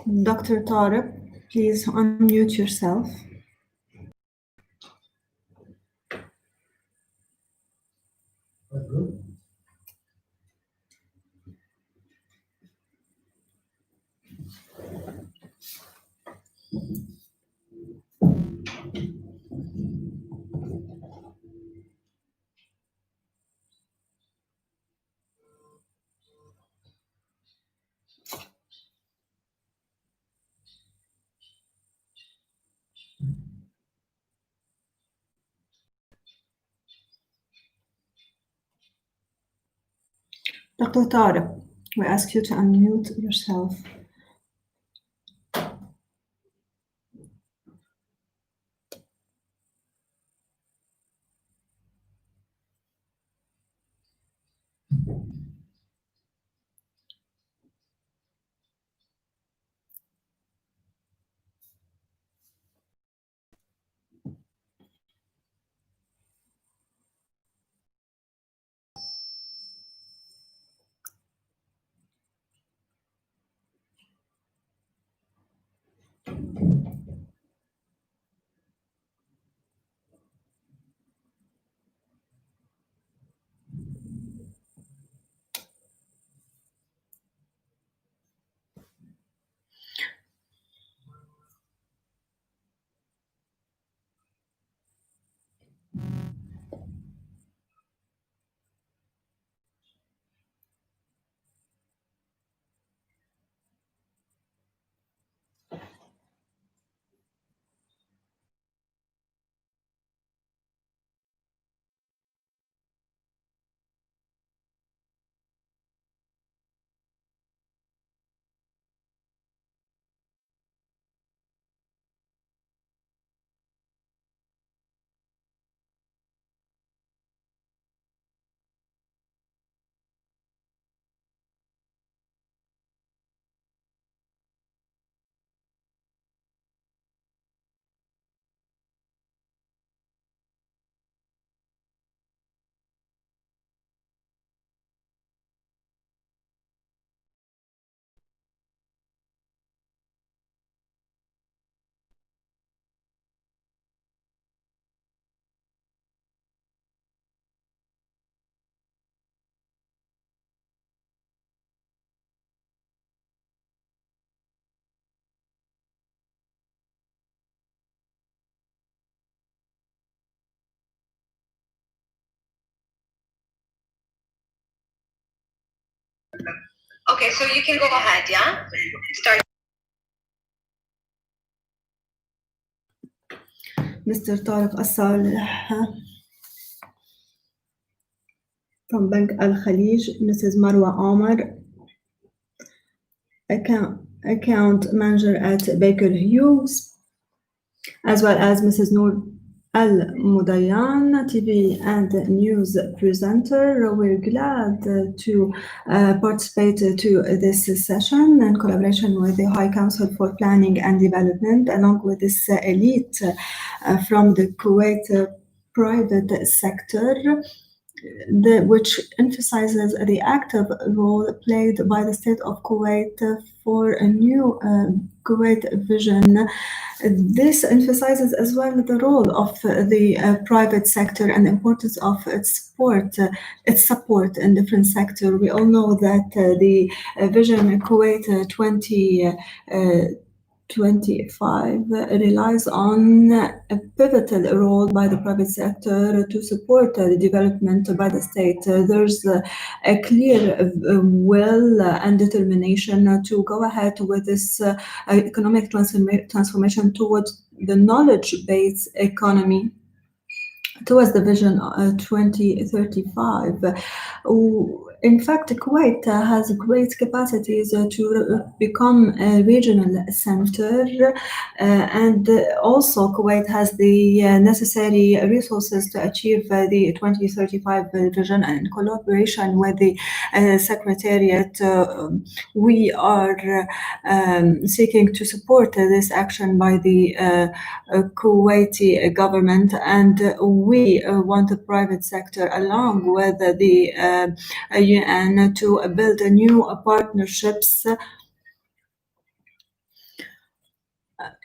Dr. Tarek, please unmute yourself. Dr. Tarek, we ask you to unmute yourself. Okay, so you can go ahead, yeah? Start. Mr. Tarek Assaleh from Bank Al Khalij, Mrs. Marwa Omar, account manager at Baker Hughes, as well as Mrs. Noor Al-Mudayan, TV and news presenter. We're glad to participate to this session in collaboration with the High Council for Planning and Development, along with this elite from the Kuwait private sector, which emphasizes the active role played by the state of Kuwait for a new Kuwait vision. This emphasizes as well the role of the private sector and the importance of its support in different sectors. We all know that the Vision Kuwait 2025 relies on a pivotal role by the private sector to support the development by the state. There's a clear will and determination to go ahead with this economic transformation towards the knowledge-based economy, towards the Vision 2035. In fact, Kuwait has great capacities to become a regional center, and also Kuwait has the necessary resources to achieve the 2035 vision. And in collaboration with the Secretariat, we are seeking to support this action by the Kuwaiti government, and we want the private sector, along with the UN, to build new partnerships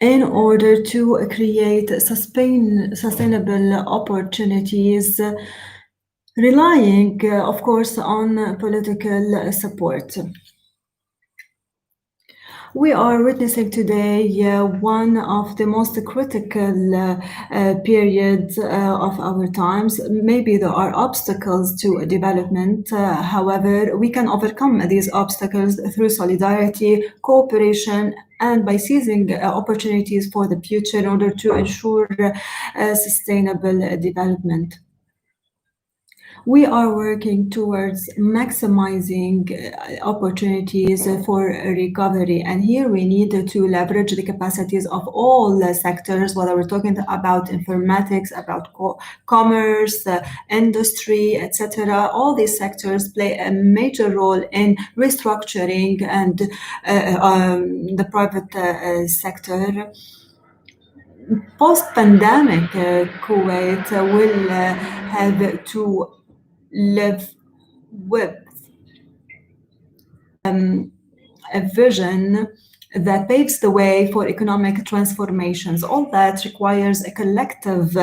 in order to create sustainable opportunities, relying, of course, on political support. We are witnessing today one of the most critical periods of our times. Maybe there are obstacles to development. However, we can overcome these obstacles through solidarity, cooperation, and by seizing opportunities for the future in order to ensure sustainable development. We are working towards maximizing opportunities for recovery, and here we need to leverage the capacities of all sectors, whether we're talking about informatics, about commerce, industry, etc. All these sectors play a major role in restructuring and the private sector. Post-pandemic, Kuwait will have to live with a vision that paves the way for economic transformations. All that requires a collective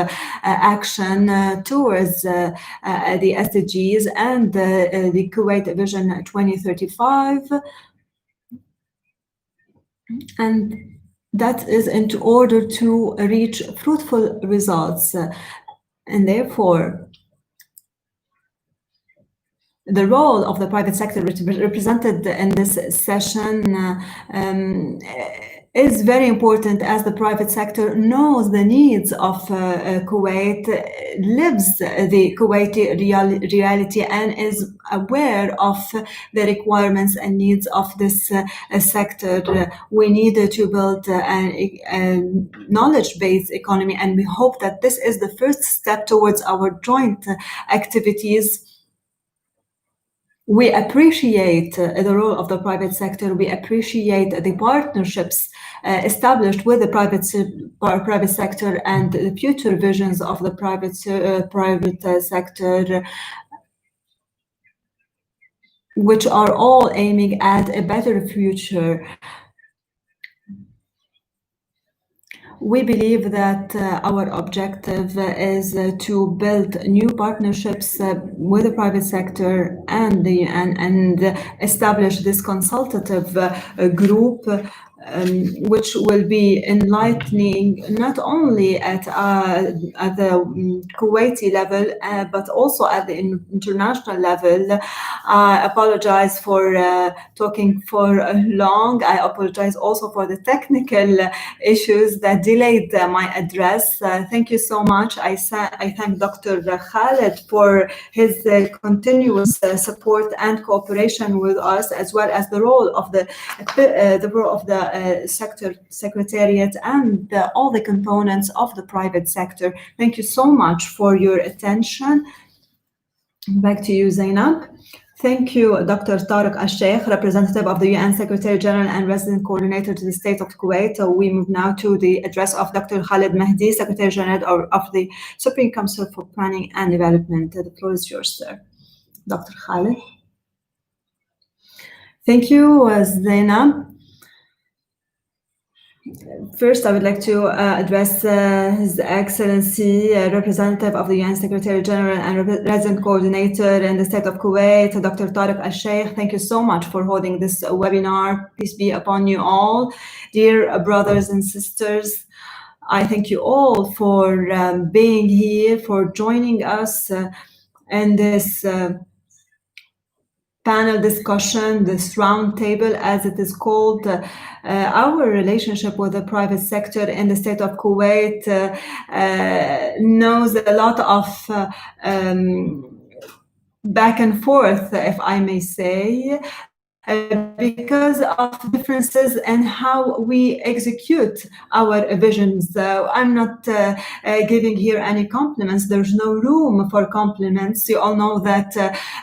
action towards the SDGs and the Kuwait Vision 2035. And that is in order to reach fruitful results. And therefore, the role of the private sector represented in this session is very important, as the private sector knows the needs of Kuwait, lives the Kuwaiti reality, and is aware of the requirements and needs of this sector. We need to build a knowledge-based economy, and we hope that this is the first step towards our joint activities. We appreciate the role of the private sector. We appreciate the partnerships established with the private sector and the future visions of the private sector, which are all aiming at a better future. We believe that our objective is to build new partnerships with the private sector and establish this consultative group, which will be enlightening not only at the Kuwaiti level, but also at the international level. I apologize for talking for long. I apologize also for the technical issues that delayed my address. Thank you so much. I thank Dr. Khaled for his continuous support and cooperation with us, as well as the role of the sector secretariat and all the components of the private sector. Thank you so much for your attention. Back to you, Zainab. Thank you, Dr. Tariq Al-Sheikh, representative of the UN Secretary General and resident coordinator to the state of Kuwait. We move now to the address of Dr. Khalid Mahdi, Secretary General of the Supreme Council for Planning and Development. The floor is yours, sir. Dr. Khalid. Thank you, Zainab. First, I would like to address His Excellency, representative of the UN Secretary General and resident coordinator in the state of Kuwait, Dr. Tariq Al-Sheikh. Thank you so much for holding this webinar. Peace be upon you all. Dear brothers and sisters, I thank you all for being here, for joining us in this panel discussion, this round table, as it is called. Our relationship with the private sector in the state of Kuwait knows a lot of back and forth, if I may say, because of differences in how we execute our visions. I'm not giving here any compliments. There's no room for compliments. You all know that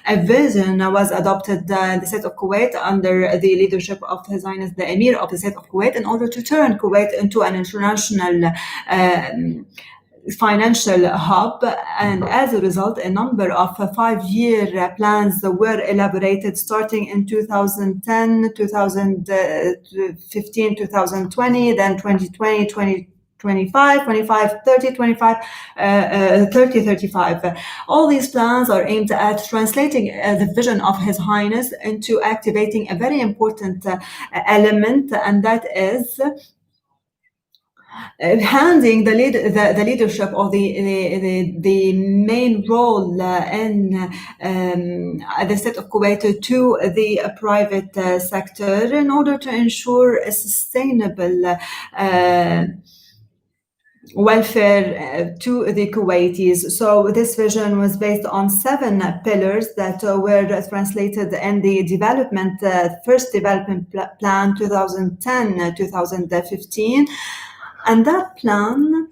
a vision was adopted in the state of Kuwait under the leadership of His Highness the Emir of the state of Kuwait in order to turn Kuwait into an international financial hub, and as a result, a number of 5-year plans were elaborated starting in 2010, 2015, 2020, then 2020, 2025, 25, 30, 25, 30, 35. All these plans are aimed at translating the vision of His Highness into activating a very important element, and that is handing the leadership or the main role in the state of Kuwait to the private sector in order to ensure a sustainable welfare to the Kuwaitis. So this vision was based on 7 pillars that were translated in the development, first development plan 2010-2015. And that plan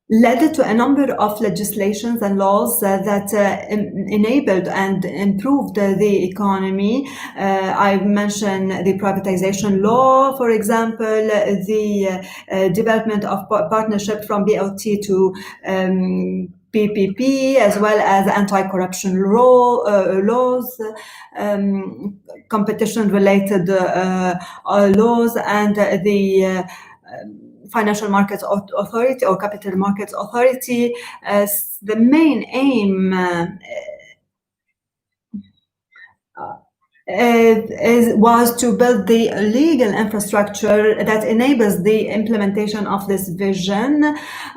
led to a number of legislations and laws that enabled and improved the economy. I mentioned the privatization law, for example, the development of partnership from BLT to PPP, as well as anti-corruption laws, competition-related laws, and the Financial Markets Authority or Capital Markets Authority. The main aim was to build the legal infrastructure that enables the implementation of this vision.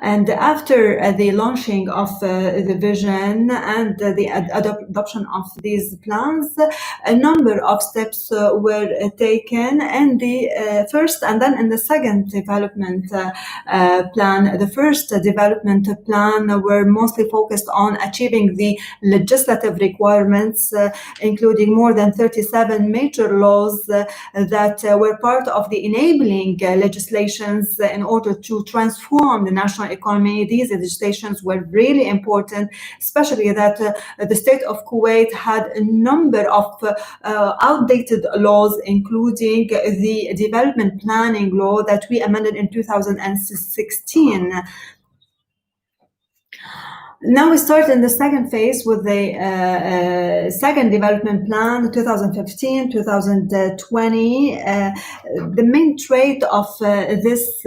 And after the launching of the vision and the adoption of these plans, a number of steps were taken in the first and then in the second development plan. The first development plan were mostly focused on achieving the legislative requirements, including more than 37 major laws that were part of the enabling legislations in order to transform the national economy. These legislations were really important, especially that the state of Kuwait had a number of outdated laws, including the development planning law that we amended in 2016. Now we start in the second phase with the second development plan, 2015-2020. The main trait of this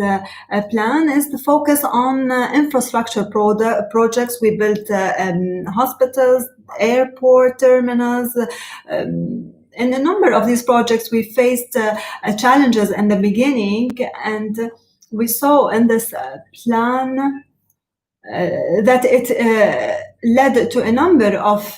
plan is the focus on infrastructure projects. We built hospitals, airport terminals. In a number of these projects, we faced challenges in the beginning, and we saw in this plan that it led to a number of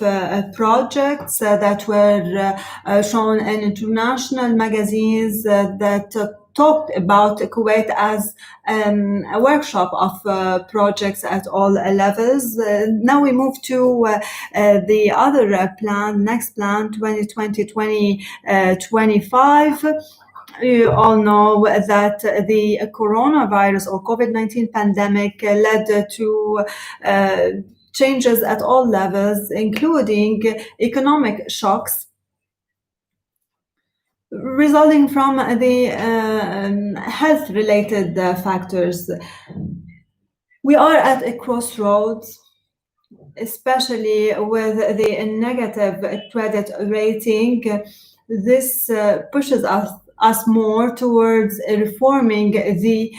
projects that were shown in international magazines that talked about Kuwait as a workshop of projects at all levels. Now we move to the other plan, next plan, 2020-2025. You all know that the coronavirus or COVID-19 pandemic led to changes at all levels, including economic shocks resulting from the health-related factors. We are at a crossroads, especially with the negative credit rating. This pushes us more towards reforming the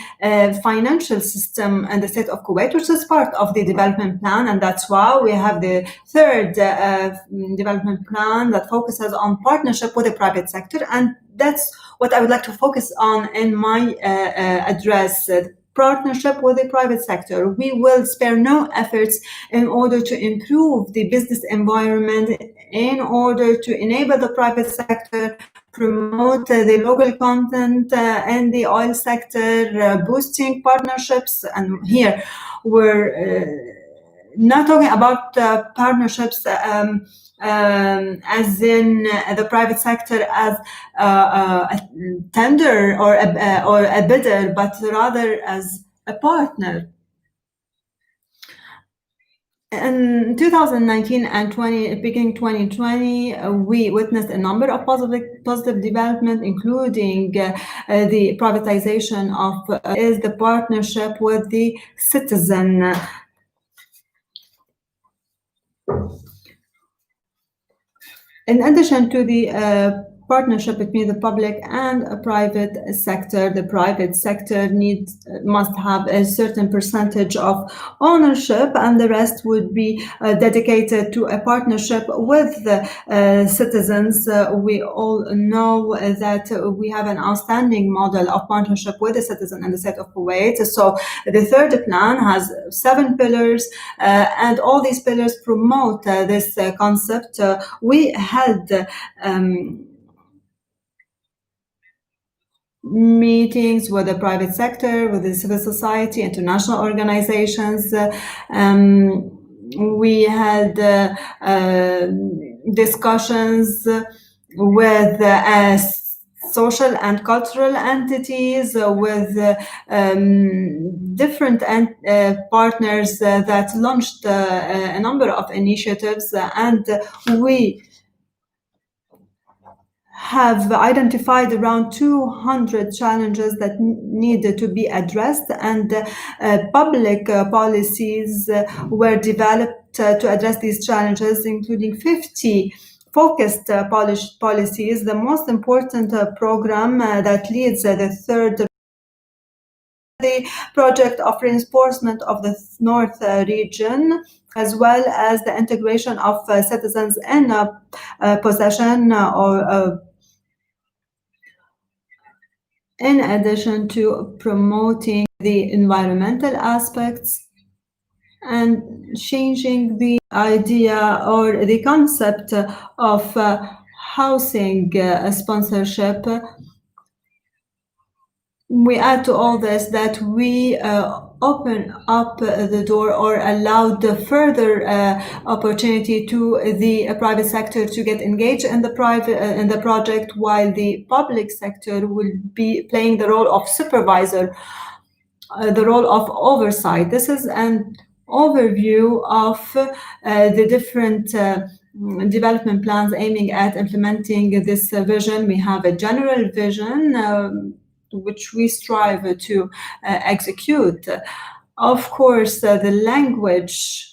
financial system and the state of Kuwait, which is part of the development plan. And that's why we have the third development plan that focuses on partnership with the private sector. And that's what I would like to focus on in my address. Partnership with the private sector. We will spare no efforts in order to improve the business environment, in order to enable the private sector, promote the local content in the oil sector, boosting partnerships. And here we're not talking about partnerships as in the private sector as a tender or a bidder, but rather as a partner. In 2019 and beginning 2020, we witnessed a number of positive development, including the privatization of is the partnership with the citizen. In addition to the partnership between the public and a private sector, the private sector must have a certain percentage of ownership, and the rest would be dedicated to a partnership with the citizens. We all know that we have an outstanding model of partnership with the citizen in the state of Kuwait. So the third plan has 7 pillars, and all these pillars promote this concept. We held meetings with the private sector, with the civil society, international organizations. We had discussions with social and cultural entities, with different partners that launched a number of initiatives, and we have identified around 200 challenges that needed to be addressed, and public policies were developed to address these challenges, including 50 focused policies. The most important program that leads the third the project of reinforcement of the North region, as well as the integration of citizens in possession or in addition to promoting the environmental aspects and changing the idea or the concept of housing sponsorship. We add to all this that we open up the door or allowed the further opportunity to the private sector to get engaged in the project, while the public sector will be playing the role of supervisor, the role of oversight. This is an overview of the different development plans aiming at implementing this vision. We have a general vision which we strive to execute. Of course, the language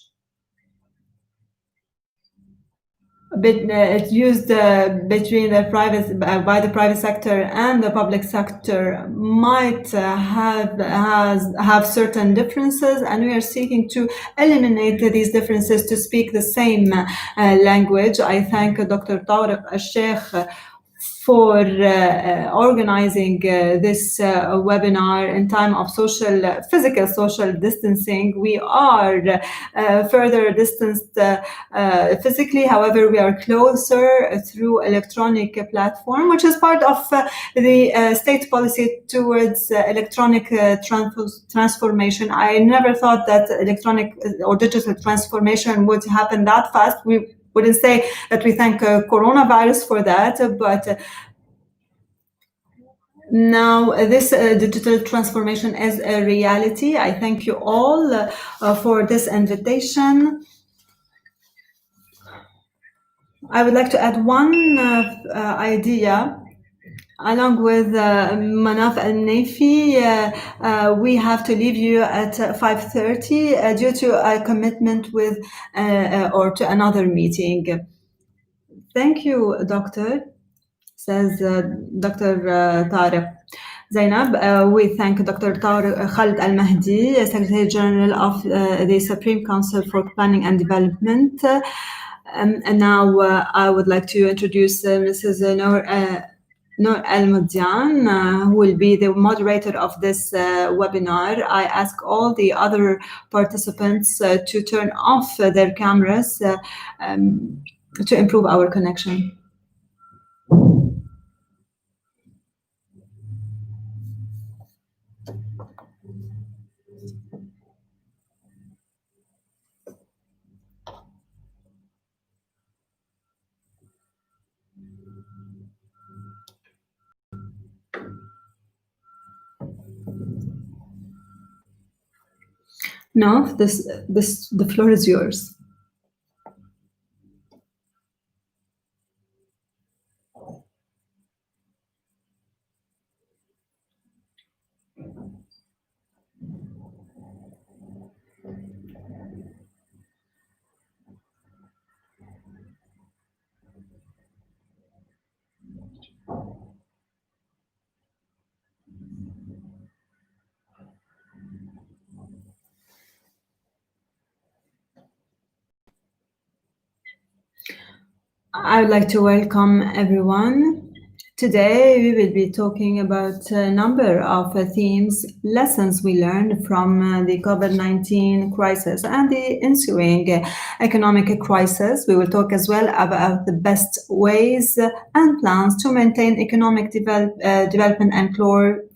it's used between the private by the private sector and the public sector might have certain differences, and we are seeking to eliminate these differences to speak the same language. I thank Dr. Tariq Al-Sheikh for organizing this webinar in time of physical social distancing. We are further distanced physically, however, we are closer through electronic platform, which is part of the state policy towards electronic transformation. I never thought that electronic or digital transformation would happen that fast. We wouldn't say that we thank coronavirus for that, but now this digital transformation is a reality. I thank you all for this invitation. I would like to add one idea. Along with Manaf Al-Nafi, we have to leave you at 5:30 due to a commitment with or to another meeting. Thank you, Doctor, says Dr. Tariq. Zainab, we thank Dr. Khalid Al-Mahdi, Secretary General of the Supreme Council for Planning and Development. And now I would like to introduce Mrs. Noor Al-Mudjan, who will be the moderator of this webinar. I ask all the other participants to turn off their cameras to improve our connection. No, the floor is yours. I would like to welcome everyone. Today, we will be talking about a number of themes, lessons we learned from the COVID-19 crisis and the ensuing economic crisis. We will talk as well about the best ways and plans to maintain economic development and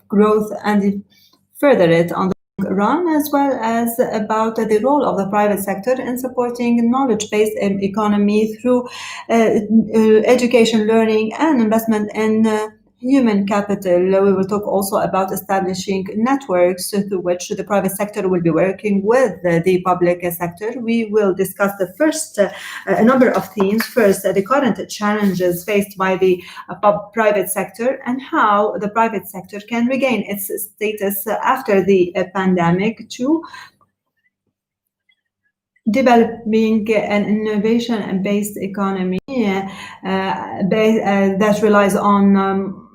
growth and further it on the run, as well as about the role of the private sector in supporting knowledge-based economy through education, learning, and investment in human capital. We will talk also about establishing networks through which the private sector will be working with the public sector. We will discuss the first a number of themes. First, the current challenges faced by the private sector and how the private sector can regain its status after the pandemic. Two, developing an innovation-based economy that relies on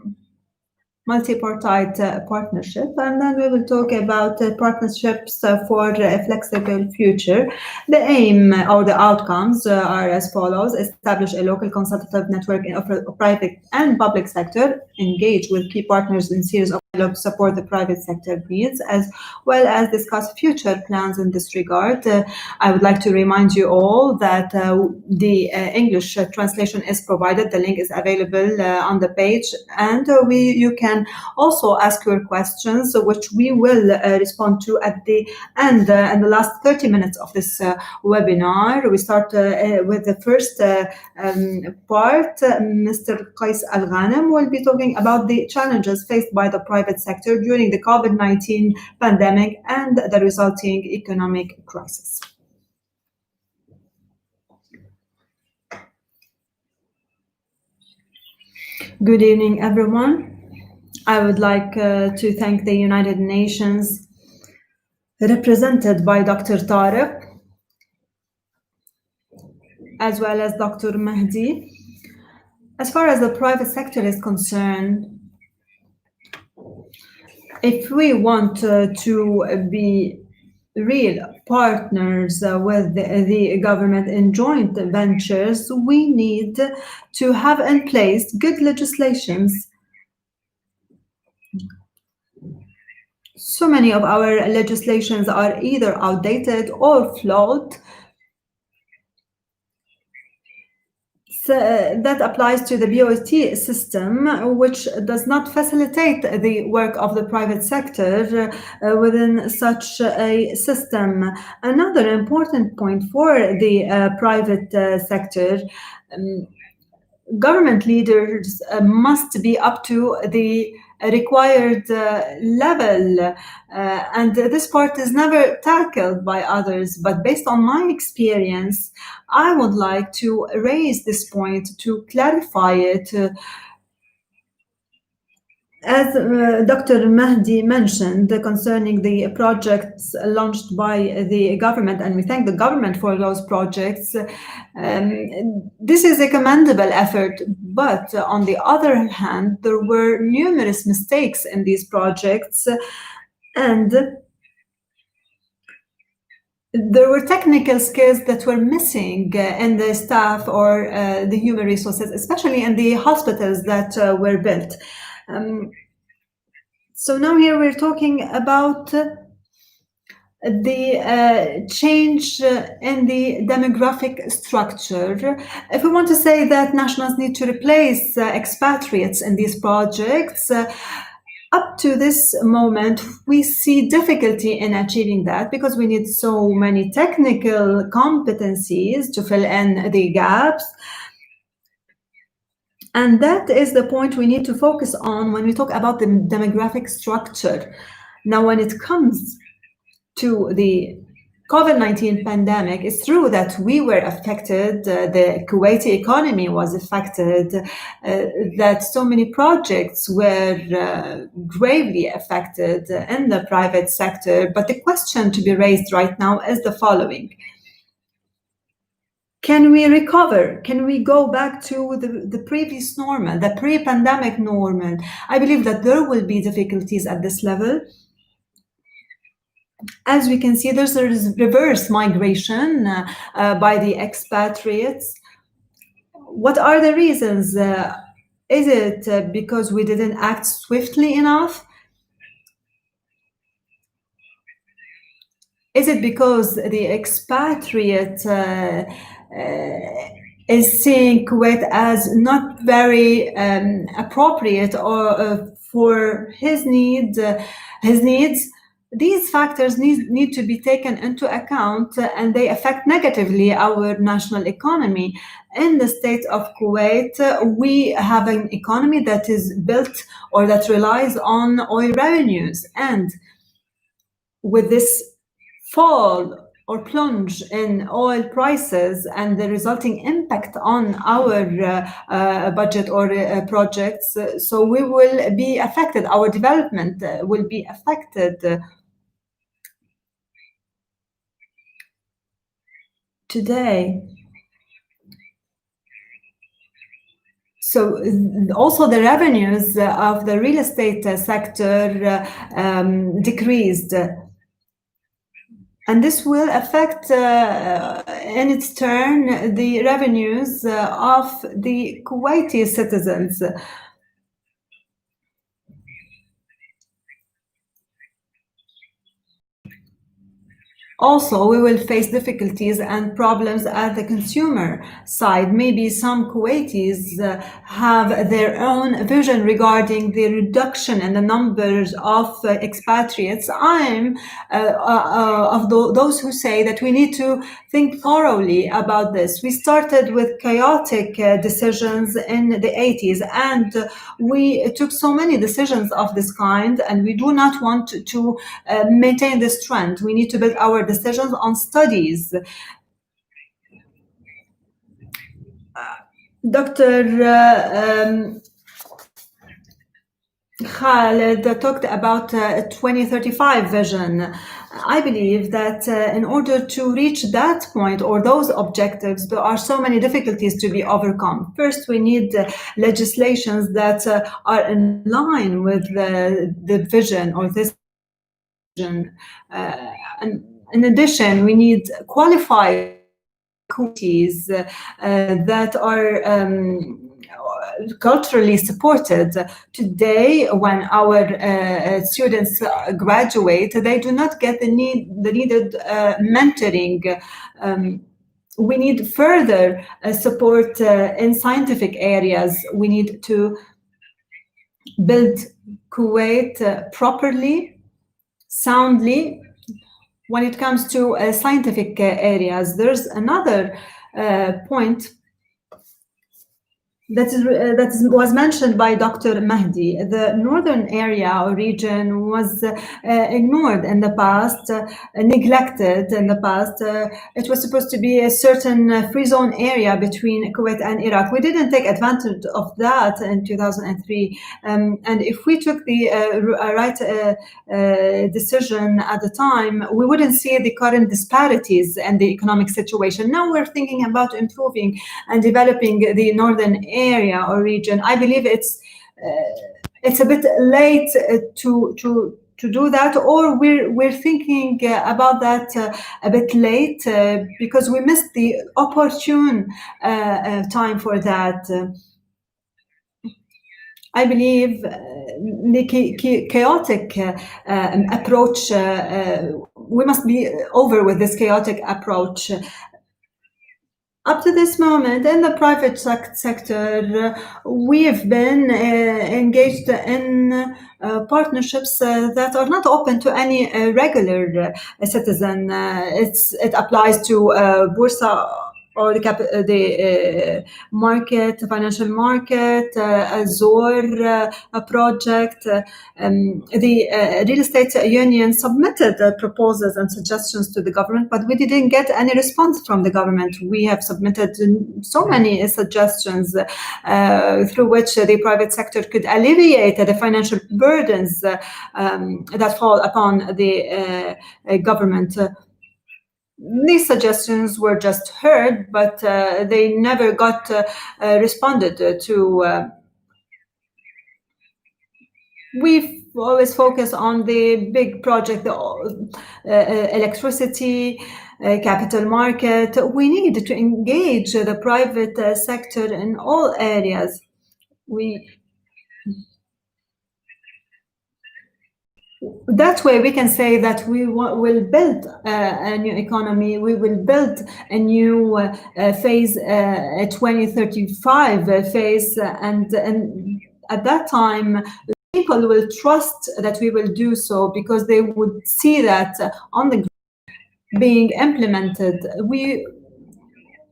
multi-partite partnership, and then we will talk about partnerships for a flexible future. The aim or the outcomes are as follows: establish a local consultative network of private and public sector, engage with key partners in series of dialogue to support the private sector needs, as well as discuss future plans in this regard. I would like to remind you all that the English translation is provided. The link is available on the page, and you can also ask your questions, which we will respond to at the end in the last 30 minutes of this webinar. We start with the first part. Mr. Qais Al-Ghanem will be talking about the challenges faced by the private sector during the COVID-19 pandemic and the resulting economic crisis. Good evening, everyone. I would like to thank the United Nations, represented by Dr. Tariq, as well as Dr. Mahdi. As far as the private sector is concerned, if we want to be real partners with the government in joint ventures, we need to have in place good legislations. So many of our legislations are either outdated or flawed. So that applies to the BOT system, which does not facilitate the work of the private sector within such a system. Another important point for the private sector, government leaders must be up to the required level, and this part is never tackled by others. But based on my experience, I would like to raise this point to clarify it. As Dr. Mahdi mentioned concerning the projects launched by the government, and we thank the government for those projects, this is a commendable effort. But on the other hand, there were numerous mistakes in these projects, and there were technical skills that were missing in the staff or the human resources, especially in the hospitals that were built. So now here we're talking about the change in the demographic structure. If we want to say that nationals need to replace expatriates in these projects, up to this moment, we see difficulty in achieving that because we need so many technical competencies to fill in the gaps. And that is the point we need to focus on when we talk about the demographic structure. Now, when it comes to the COVID-19 pandemic, it's true that we were affected, the Kuwaiti economy was affected, that so many projects were gravely affected in the private sector. But the question to be raised right now is the following. Can we recover? Can we go back to the previous normal, the pre-pandemic normal? I believe that there will be difficulties at this level. As we can see, there's a reverse migration by the expatriates. What are the reasons? Is it because we didn't act swiftly enough? Is it because the expatriate is seeing Kuwait as not very appropriate or for his needs? These factors need to be taken into account, and they affect negatively our national economy. In the state of Kuwait, we have an economy that is built or that relies on oil revenues. And with this fall or plunge in oil prices and the resulting impact on our budget or projects, so we will be affected, our development will be affected. Today. So also the revenues of the real estate sector decreased. And this will affect, in its turn, the revenues of the Kuwaiti citizens. Also, we will face difficulties and problems at the consumer side. Maybe some Kuwaitis have their own vision regarding the reduction in the numbers of expatriates. I'm of those who say that we need to think thoroughly about this. We started with chaotic decisions in the 80s, and we took so many decisions of this kind, and we do not want to maintain this trend. We need to build our decisions on studies. Dr. Khaled talked about 2035 vision. I believe that in order to reach that point or those objectives, there are so many difficulties to be overcome. First, we need legislations that are in line with the vision or this vision. And in addition, we need qualified communities that are culturally supported. Today, when our students graduate, they do not get the needed mentoring. We need further support in scientific areas. We need to build Kuwait properly, soundly. When it comes to scientific areas, there's another point that was mentioned by Dr. Mahdi. The northern area or region was ignored in the past, neglected in the past. It was supposed to be a certain free zone area between Kuwait and Iraq. We didn't take advantage of that in 2003. And if we took the right decision at the time, we wouldn't see the current disparities and the economic situation. Now we're thinking about improving and developing the northern area or region. I believe it's a bit late to do that, or we're thinking about that a bit late because we missed the opportune time for that. I believe the chaotic approach, we must be over with this chaotic approach. Up to this moment, in the private sector, we've been engaged in partnerships that are not open to any regular citizen. It applies to Bursa or the market, financial market, Azor project. The real estate union submitted proposals and suggestions to the government, but we didn't get any response from the government. We have submitted so many suggestions through which the private sector could alleviate the financial burdens that fall upon the government. These suggestions were just heard, but they never got responded to. We always focus on the big project, electricity, capital market. We need to engage the private sector in all areas. That way we can say that we will build a new economy, we will build a new phase, a 2035 phase, and at that time people will trust that we will do so because they would see that on the ground being implemented. We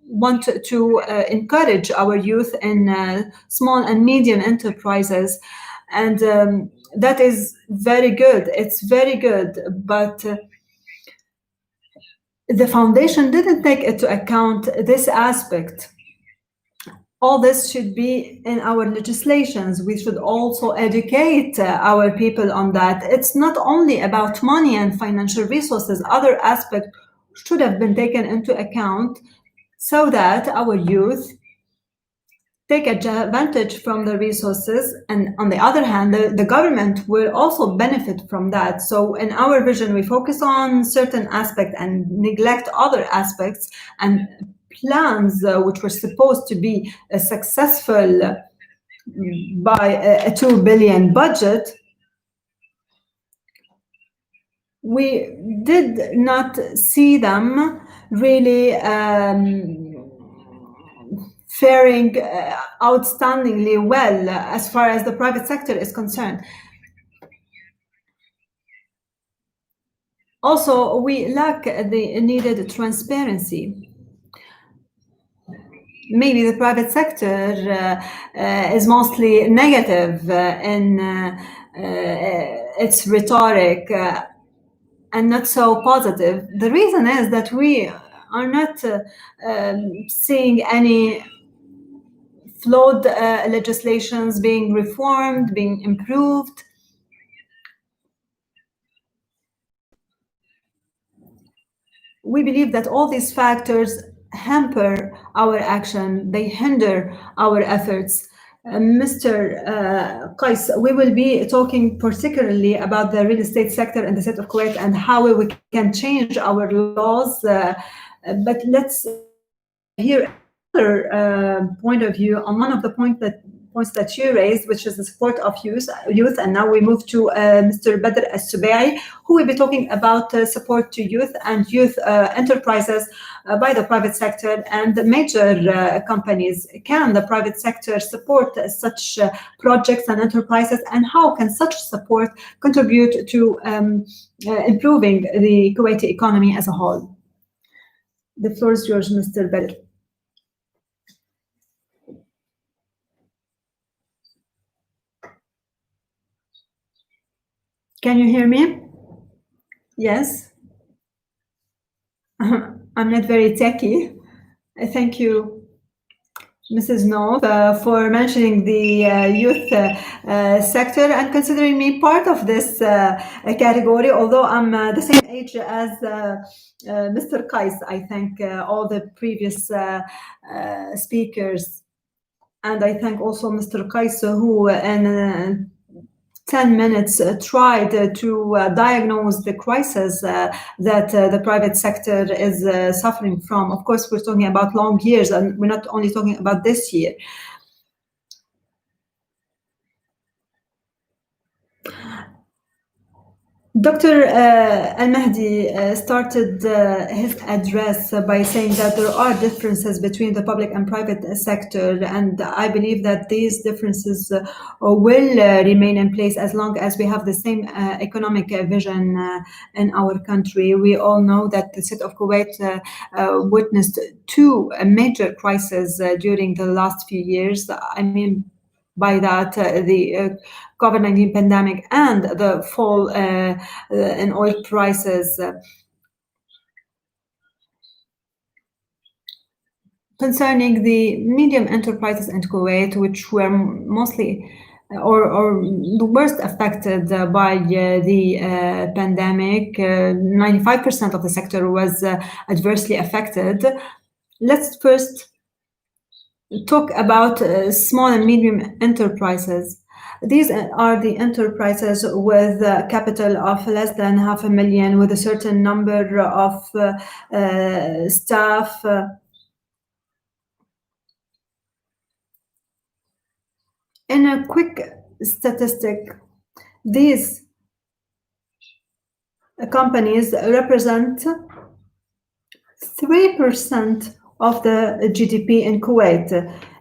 want to encourage our youth in small and medium enterprises, and that is very good. It's very good, but the foundation didn't take into account this aspect. All this should be in our legislations. We should also educate our people on that. It's not only about money and financial resources. Other aspects should have been taken into account so that our youth take advantage from the resources, and on the other hand, the government will also benefit from that. So in our vision, we focus on certain aspects and neglect other aspects, and plans which were supposed to be successful by a 2 billion budget, we did not see them really faring outstandingly well as far as the private sector is concerned. Also, we lack the needed transparency. Maybe the private sector is mostly negative in its rhetoric and not so positive. The reason is that we are not seeing any flawed legislations being reformed, being improved. We believe that all these factors hamper our action, they hinder our efforts. Mr. Qais, we will be talking particularly about the real estate sector in the state of Kuwait and how we can change our laws, but let's hear another point of view on one of the points that you raised, which is the support of youth. And now we move to Mr. Badr Al-Subai, who will be talking about support to youth and youth enterprises by the private sector and the major companies. Can the private sector support such projects and enterprises, and how can such support contribute to improving the Kuwaiti economy as a whole? The floor is yours, Mr. Badr. Can you hear me? Yes. I'm not very techy. Thank you, Mrs. Nov, for mentioning the youth sector and considering me part of this category, although I'm the same age as Mr. Qais. I thank all the previous speakers, and I thank also Mr. Qais, who in 10 minutes tried to diagnose the crisis that the private sector is suffering from. Of course, we're talking about long years, and we're not only talking about this year. Dr. Al-Mahdi started his address by saying that there are differences between the public and private sector, and I believe that these differences will remain in place as long as we have the same economic vision in our country. We all know that the state of Kuwait witnessed two major crises during the last few years. I mean, by that, the COVID-19 pandemic and the fall in oil prices. Concerning the medium enterprises in Kuwait, which were mostly or the worst affected by the pandemic, 95% of the sector was adversely affected. Let's first talk about small and medium enterprises. These are the enterprises with a capital of less than $500,000, with a certain number of staff. In a quick statistic, these companies represent 3% of the GDP in Kuwait.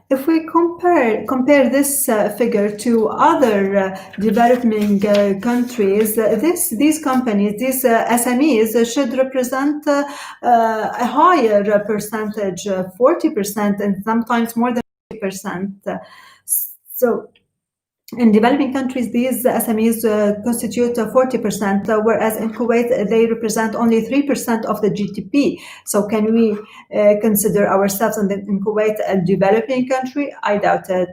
If we compare this figure to other developing countries, these companies, these SMEs, should represent a higher percentage, 40%, and sometimes more than 50%. So in developing countries, these SMEs constitute 40%, whereas in Kuwait, they represent only 3% of the GDP. So can we consider ourselves in Kuwait a developing country? I doubt it.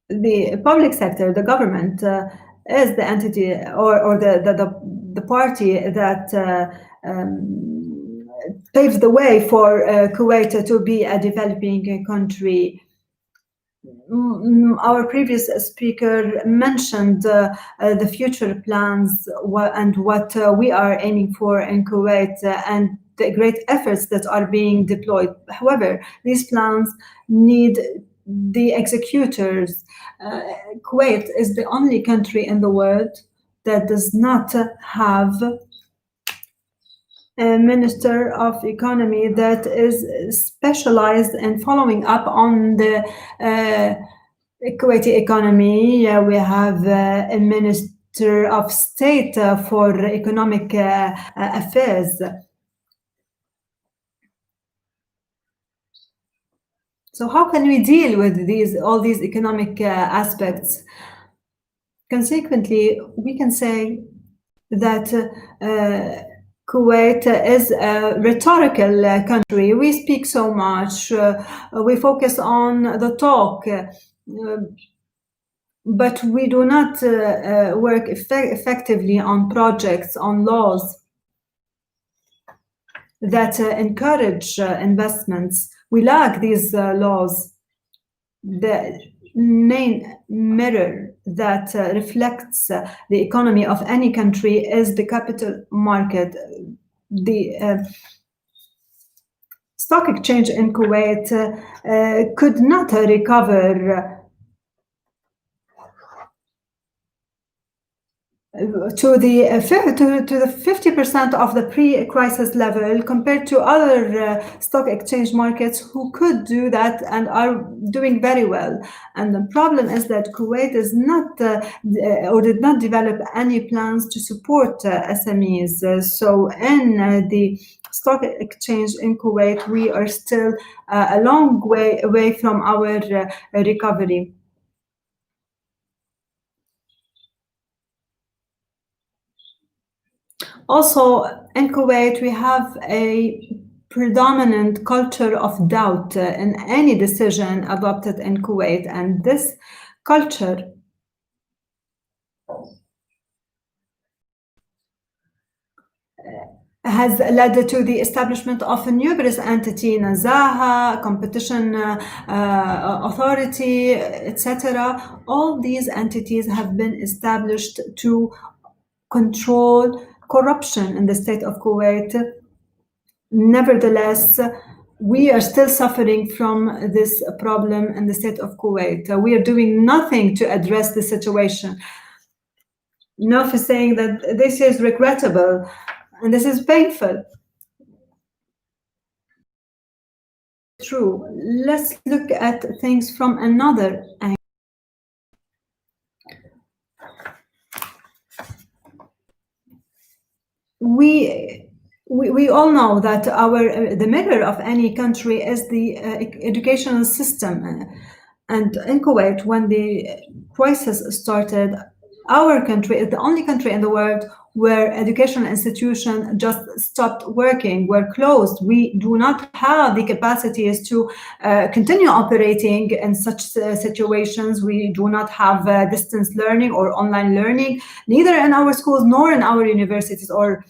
The public sector, the government, is the entity or the party that paved the way for Kuwait to be a developing country. Our previous speaker mentioned the future plans and what we are aiming for in Kuwait and the great efforts that are being deployed. However, these plans need the executors. Kuwait is the only country in the world that does not have a Minister of Economy that is specialized in following up on the Kuwaiti economy. We have a Minister of State for Economic Affairs. So how can we deal with all these economic aspects? Consequently, we can say that Kuwait is a rhetorical country. We speak so much, we focus on the talk, but we do not work effectively on projects, on laws that encourage investments. We lack these laws. The main mirror that reflects the economy of any country is the capital market. The stock exchange in Kuwait could not recover to the 50% of the pre-crisis level compared to other stock exchange markets who could do that and are doing very well. And the problem is that Kuwait is not or did not develop any plans to support SMEs. So in the stock exchange in Kuwait, we are still a long way away from our recovery. Also, in Kuwait, we have a predominant culture of doubt in any decision adopted in Kuwait, and this culture has led to the establishment of a numerous entity, Nazaha, competition authority, etc. All these entities have been established to control corruption in the state of Kuwait. Nevertheless, we are still suffering from this problem in the state of Kuwait. We are doing nothing to address the situation. Nof is saying that this is regrettable and this is painful. True. Let's look at things from another angle. We all know that the mirror of any country is the educational system. And in Kuwait, when the crisis started, our country is the only country in the world where educational institutions just stopped working, were closed. We do not have the capacities to continue operating in such situations. We do not have distance learning or online learning, neither in our schools nor in our universities or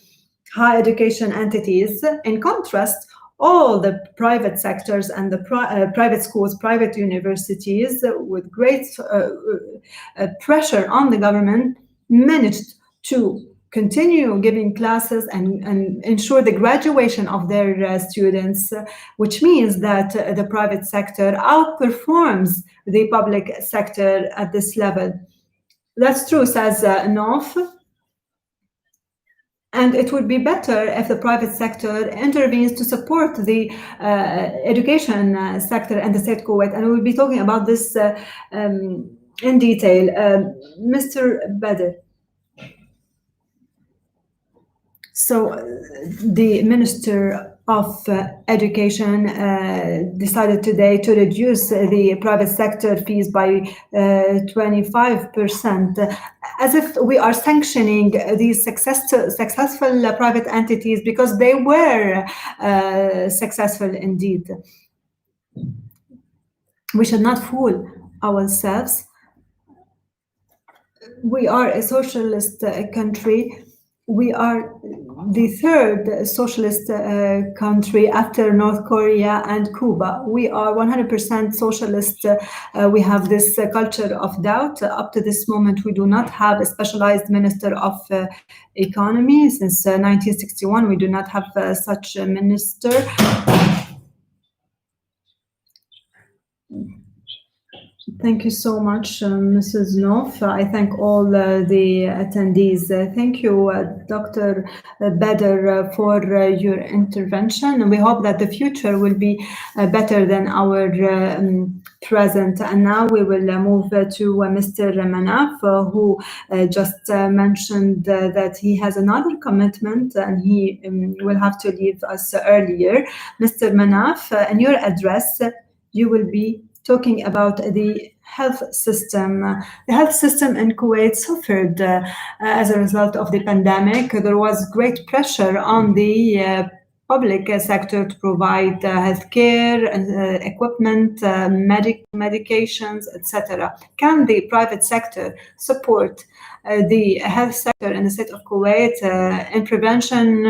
higher education entities. In contrast, all the private sectors and the private schools, private universities, with great pressure on the government, managed to continue giving classes and ensure the graduation of their students, which means that the private sector outperforms the public sector at this level. That's true, says Nof. And it would be better if the private sector intervenes to support the education sector and the state Kuwait. And we'll be talking about this in detail. Mr. Badr. So the Minister of Education decided today to reduce the private sector fees by 25%, as if we are sanctioning these successful private entities because they were successful indeed. We should not fool ourselves. We are a socialist country. We are the third socialist country after North Korea and Cuba. We are 100% socialist. We have this culture of doubt. Up to this moment, we do not have a specialized minister of economy. Since 1961, we do not have such a minister. Thank you so much, Mrs. Nof. I thank all the attendees. Thank you, Dr. Badr, for your intervention. And we hope that the future will be better than our present. And now we will move to Mr. Manaf, who just mentioned that he has another commitment and he will have to leave us earlier. Mr. Manaf, in your address, you will be talking about the health system. The health system in Kuwait suffered as a result of the pandemic. There was great pressure on the public sector to provide healthcare, equipment, medications, etc. Can the private sector support the health sector in the state of Kuwait in prevention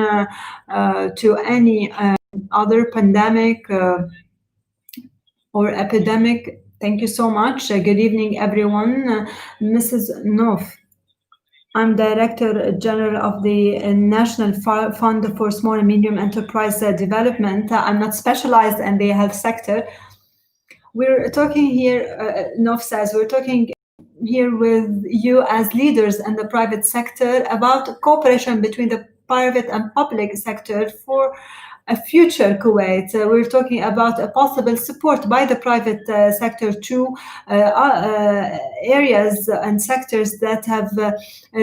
to any other pandemic or epidemic? Thank you so much. Good evening, everyone. Mrs. Nof, I'm Director General of the National Fund for Small and Medium Enterprise Development. I'm not specialized in the health sector. We're talking here, Nof says, we're talking here with you as leaders in the private sector about cooperation between the private and public sector for a future Kuwait. We're talking about a possible support by the private sector to areas and sectors that have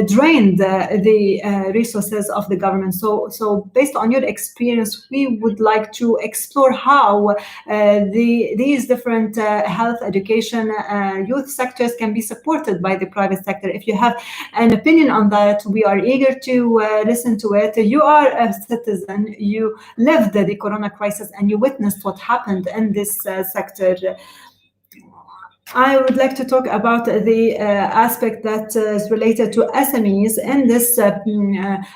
drained the resources of the government. So based on your experience, we would like to explore how these different health, education, youth sectors can be supported by the private sector. If you have an opinion on that, we are eager to listen to it. You are a citizen. You lived the corona crisis and you witnessed what happened in this sector. I would like to talk about the aspect that is related to SMEs in this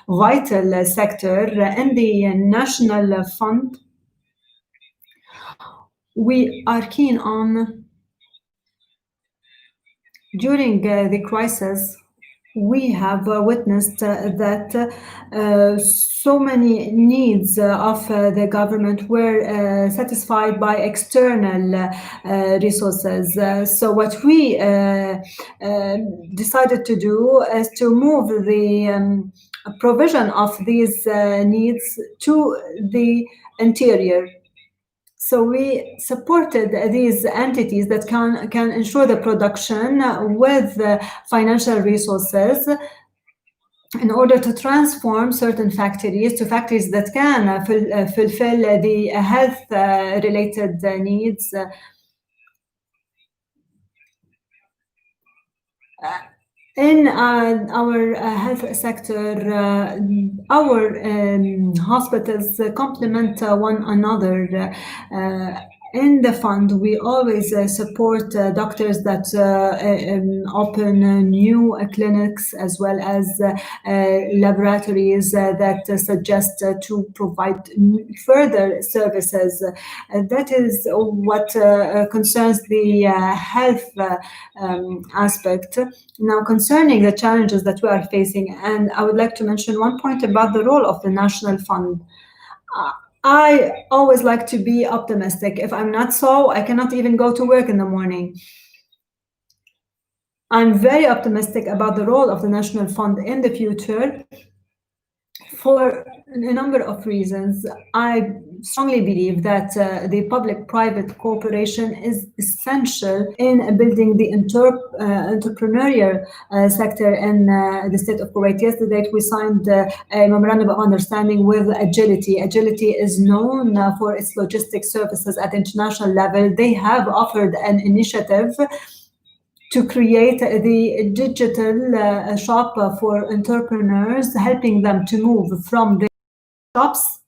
vital sector. In the National Fund, we are keen on, during the crisis, we have witnessed that so many needs of the government were satisfied by external resources. So what we decided to do is to move the provision of these needs to the interior. So we supported these entities that can ensure the production with financial resources in order to transform certain factories to factories that can fulfill the health related needs. In our health sector, our hospitals complement one another. In the fund, we always support doctors that open new clinics as well as laboratories that suggest to provide further services. That is what concerns the health aspect. Now, concerning the challenges that we are facing, and I would like to mention one point about the role of the National Fund. I always like to be optimistic. If I'm not so, I cannot even go to work in the morning. I'm very optimistic about the role of the National Fund in the future for a number of reasons. I strongly believe that the public-private cooperation is essential in building the entrepreneurial sector in the state of Kuwait. Yesterday, we signed a memorandum of understanding with Agility. Agility is known for its logistics services at the international level. They have offered an initiative to create the digital shop for entrepreneurs, helping them to move from the shops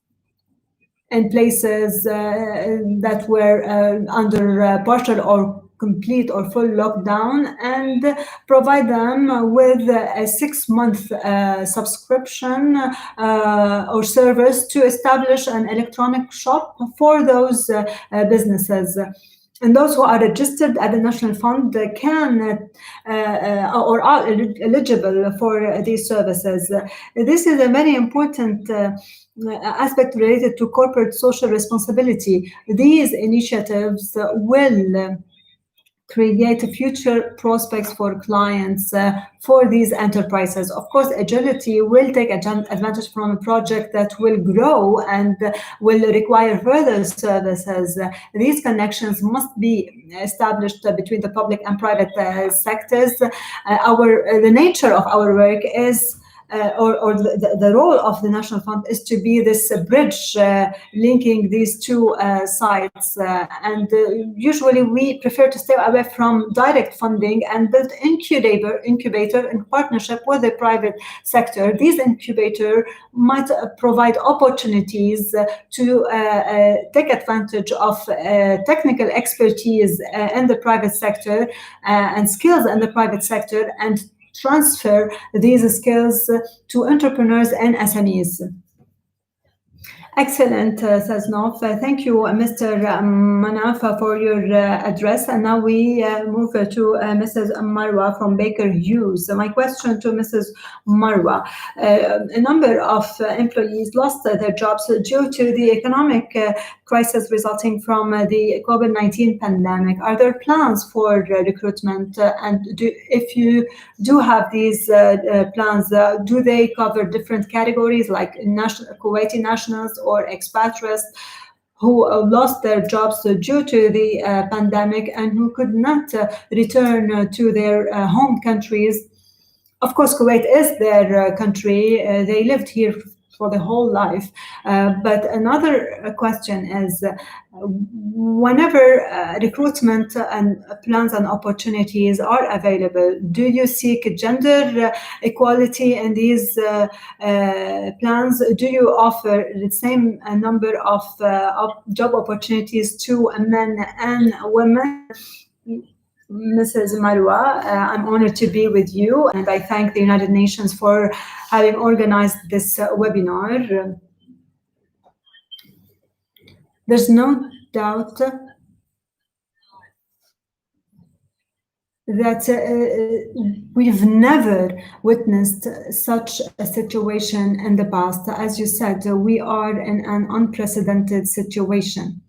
in places that were under partial or complete or full lockdown, and provide them with a 6-month subscription or service to establish an electronic shop for those businesses. And those who are registered at the National Fund can or are eligible for these services. This is a very important aspect related to corporate social responsibility. These initiatives will create future prospects for clients for these enterprises. Of course, Agility will take advantage from a project that will grow and will require further services. These connections must be established between the public and private sectors. The nature of our work is or the role of the National Fund is to be this bridge linking these two sides. And usually we prefer to stay away from direct funding and build incubator in partnership with the private sector. These incubator might provide opportunities to take advantage of technical expertise in the private sector and skills in the private sector, and transfer these skills to entrepreneurs and SMEs. Excellent, says Nof. Thank you, Mr. Manaf, for your address. And now we move to Mrs. Marwa from Baker Hughes. My question to Mrs. Marwa. A number of employees lost their jobs due to the economic crisis resulting from the COVID-19 pandemic. Are there plans for recruitment? And if you do have these plans, do they cover different categories like Kuwaiti nationals or expatriates who lost their jobs due to the pandemic and who could not return to their home countries? Of course, Kuwait is their country. They lived here for the whole life. But another question is, whenever recruitment and plans and opportunities are available, do you seek gender equality in these plans? Do you offer the same number of job opportunities to men and women? Mrs. Marwa, I'm honored to be with you, and I thank the United Nations for having organized this webinar. There's no doubt that we've never witnessed such a situation in the past. As you said, we are in an unprecedented situation.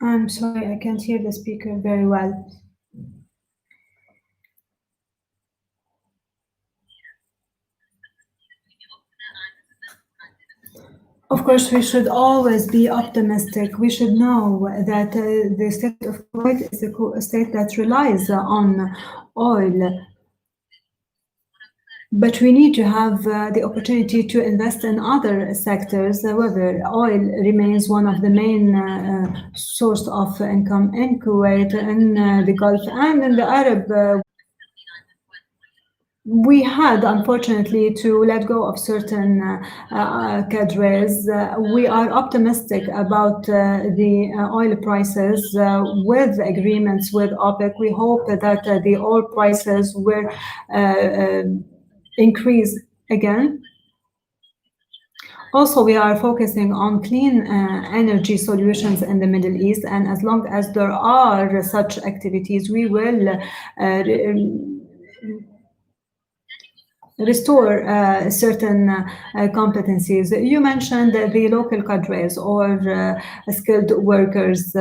I'm sorry, I can't hear the speaker very well. Of course, we should always be optimistic. We should know that the state of Kuwait is a state that relies on oil. But we need to have the opportunity to invest in other sectors. However, oil remains one of the main source of income in Kuwait, in the Gulf, and in the Arab. We had, unfortunately, to let go of certain cadres. We are optimistic about the oil prices with agreements with OPEC. We hope that the oil prices will increase again. Also, we are focusing on clean energy solutions in the Middle East, and as long as there are such activities, we will restore certain competencies. You mentioned the local cadres or skilled workers.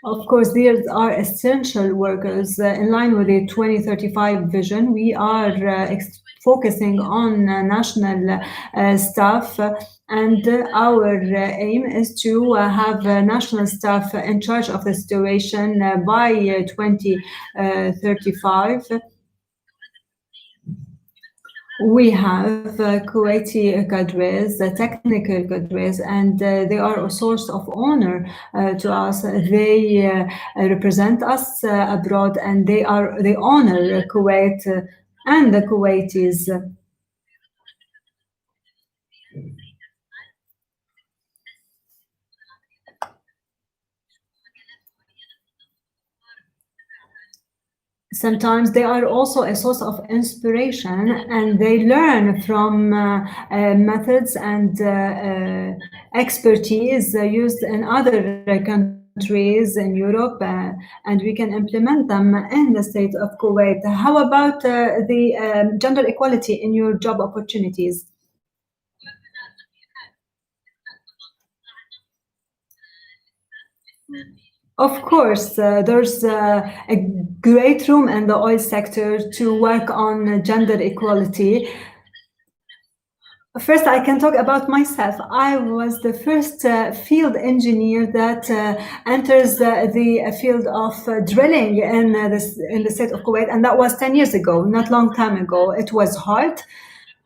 Of course, these are essential workers. In line with the 2035 vision, we are focusing on national staff, and our aim is to have national staff in charge of the situation by 2035. We have Kuwaiti cadres, technical cadres, and they are a source of honor to us. They represent us abroad, and they honor Kuwait and the Kuwaitis. Sometimes they are also a source of inspiration, and they learn from methods and expertise used in other countries in Europe, and we can implement them in the state of Kuwait. How about the gender equality in your job opportunities? Of course, there's a great room in the oil sector to work on gender equality. First, I can talk about myself. I was the first field engineer that enters the field of drilling in the state of Kuwait, and that was 10 years ago, not long time ago. It was hard.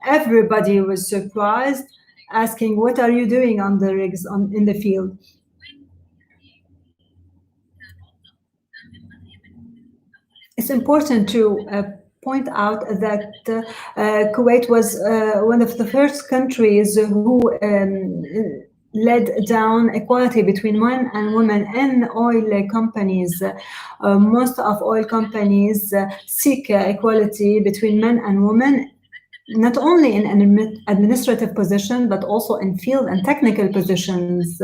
Everybody was surprised, asking, "What are you doing on the rigs in the field?" It's important to point out that Kuwait was one of the first countries who led down equality between men and women in oil companies. Most of oil companies seek equality between men and women, not only in an administrative position, but also in field and technical positions.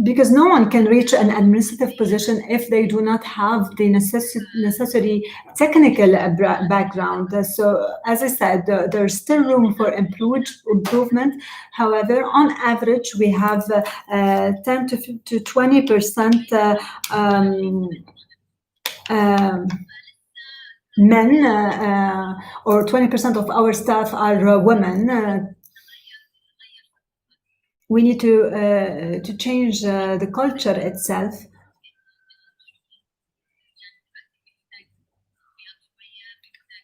Because no one can reach an administrative position if they do not have the necessary technical background. So, as I said, there's still room for improvement. However, on average, we have 10 to 20% men, or 20% of our staff are women. We need to change the culture itself.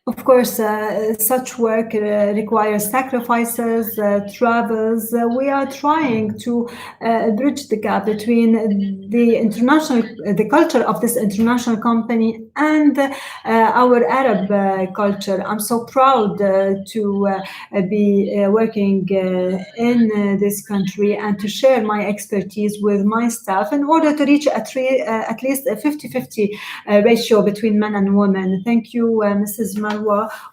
Of course, such work requires sacrifices, travels. We are trying to bridge the gap between the culture of this international company and our Arab culture. I'm so proud to be working in this country and to share my expertise with my staff in order to reach at least a 50-50 ratio between men and women. Thank you, Mrs. Marwa.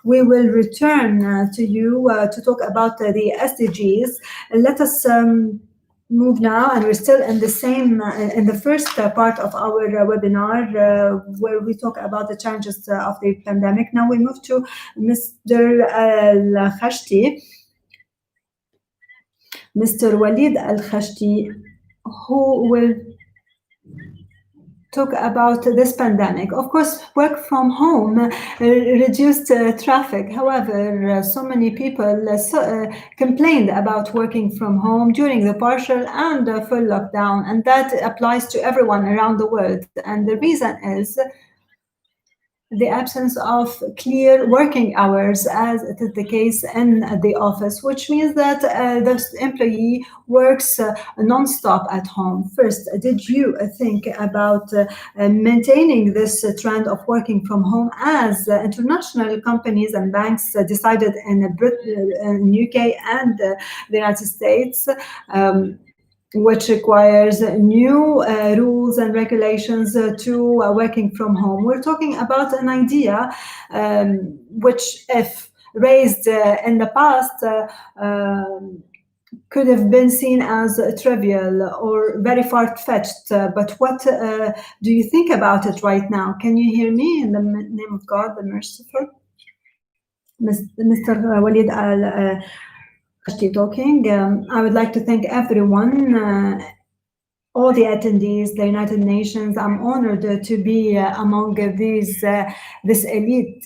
We will return to you to talk about the SDGs. Let us move now, and we're still in the same in the first part of our webinar where we talk about the challenges of the pandemic. Now we move to Mr. Al-Khashti, Mr. Walid Al-Khashti, who will talk about this pandemic. Of course, work from home reduced traffic. However, so many people complained about working from home during the partial and full lockdown, and that applies to everyone around the world. And the reason is the absence of clear working hours, as it is the case in the office, which means that the employee works non-stop at home. First, did you think about maintaining this trend of working from home as international companies and banks decided in UK and the United States, which requires new rules and regulations to working from home? We're talking about an idea which, if raised in the past, could have been seen as trivial or very far-fetched. But what do you think about it right now? Can you hear me? In the name of God, the merciful. Mr. Walid Al talking. I would like to thank everyone, all the attendees, the United Nations. I'm honored to be among this elite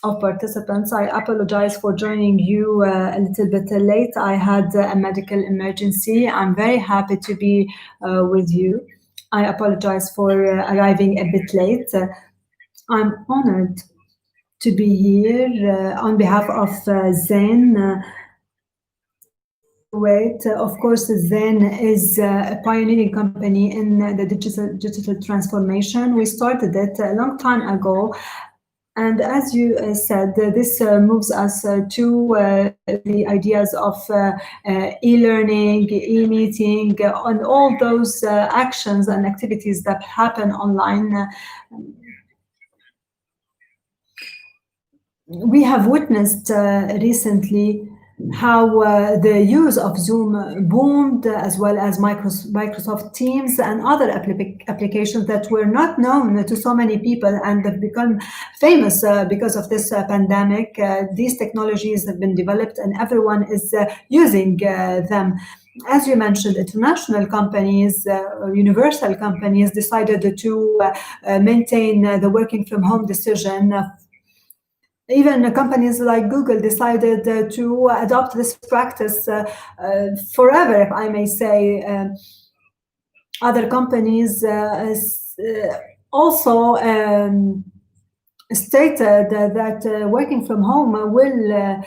of participants. I apologize for joining you a little bit late. I had a medical emergency. I'm very happy to be with you. I apologize for arriving a bit late. I'm honored to be here on behalf of Zain. Kuwait. Of course, Zain is a pioneering company in the digital transformation. We started it a long time ago. And as you said, this moves us to the ideas of e-learning, e-meeting, and all those actions and activities that happen online. We have witnessed recently how the use of Zoom boomed, as well as Microsoft Teams and other applications that were not known to so many people and have become famous because of this pandemic. These technologies have been developed and everyone is using them. As you mentioned, international companies, universal companies decided to maintain the working from home decision. Even companies like Google decided to adopt this practice forever, if I may say. Other companies also stated that working from home will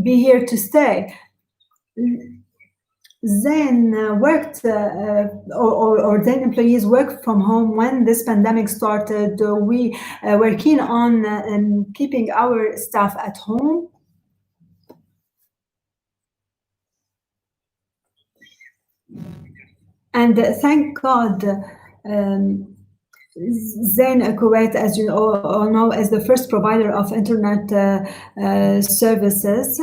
be here to stay. Then worked or then employees worked from home when this pandemic started. We were keen on keeping our staff at home. And thank God, Zain Kuwait, as you all know, is the first provider of internet services.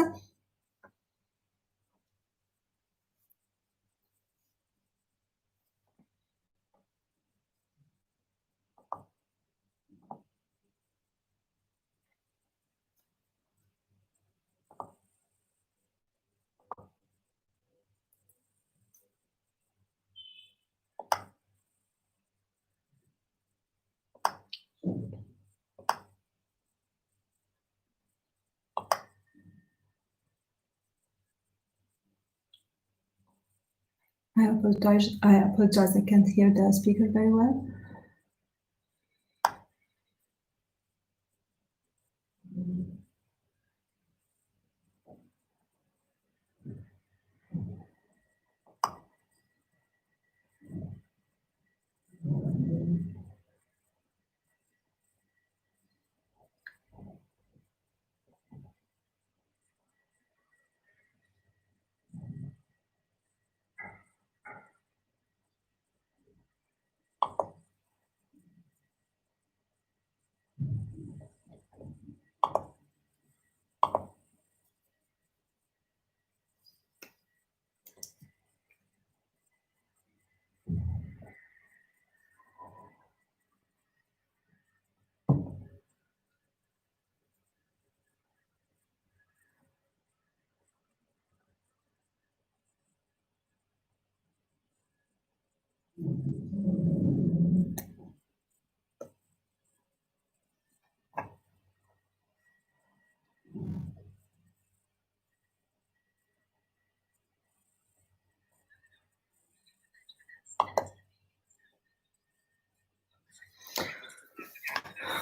I apologize. I can't hear the speaker very well.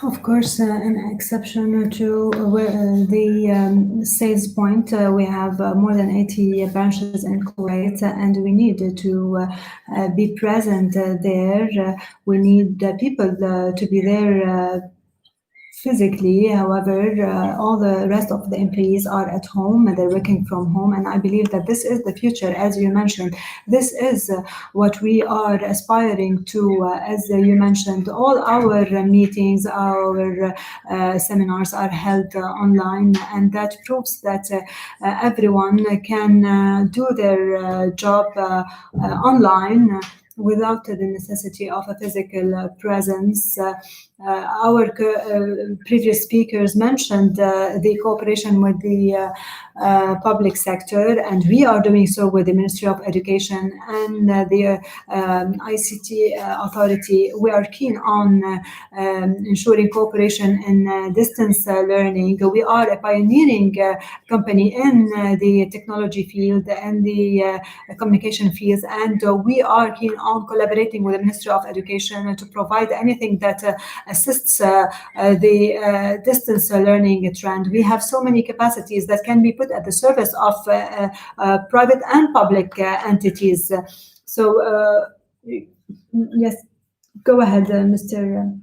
Of course, an exception to the sales point, we have more than 80 branches in Kuwait, and we need to be present there. We need people to be there physically. However, all the rest of the employees are at home and they're working from home. And I believe that this is the future, as you mentioned. This is what we are aspiring to. As you mentioned, all our meetings, our seminars are held online, and that proves that everyone can do their job online without the necessity of a physical presence. Our previous speakers mentioned the cooperation with the public sector, and we are doing so with the Ministry of Education and the ICT authority. We are keen on ensuring cooperation in distance learning. We are a pioneering company in the technology field and the communication fields, and we are keen on collaborating with the Ministry of Education to provide anything that assists the distance learning trend. We have so many capacities that can be put at the service of private and public entities. So, yes, go ahead, Mr.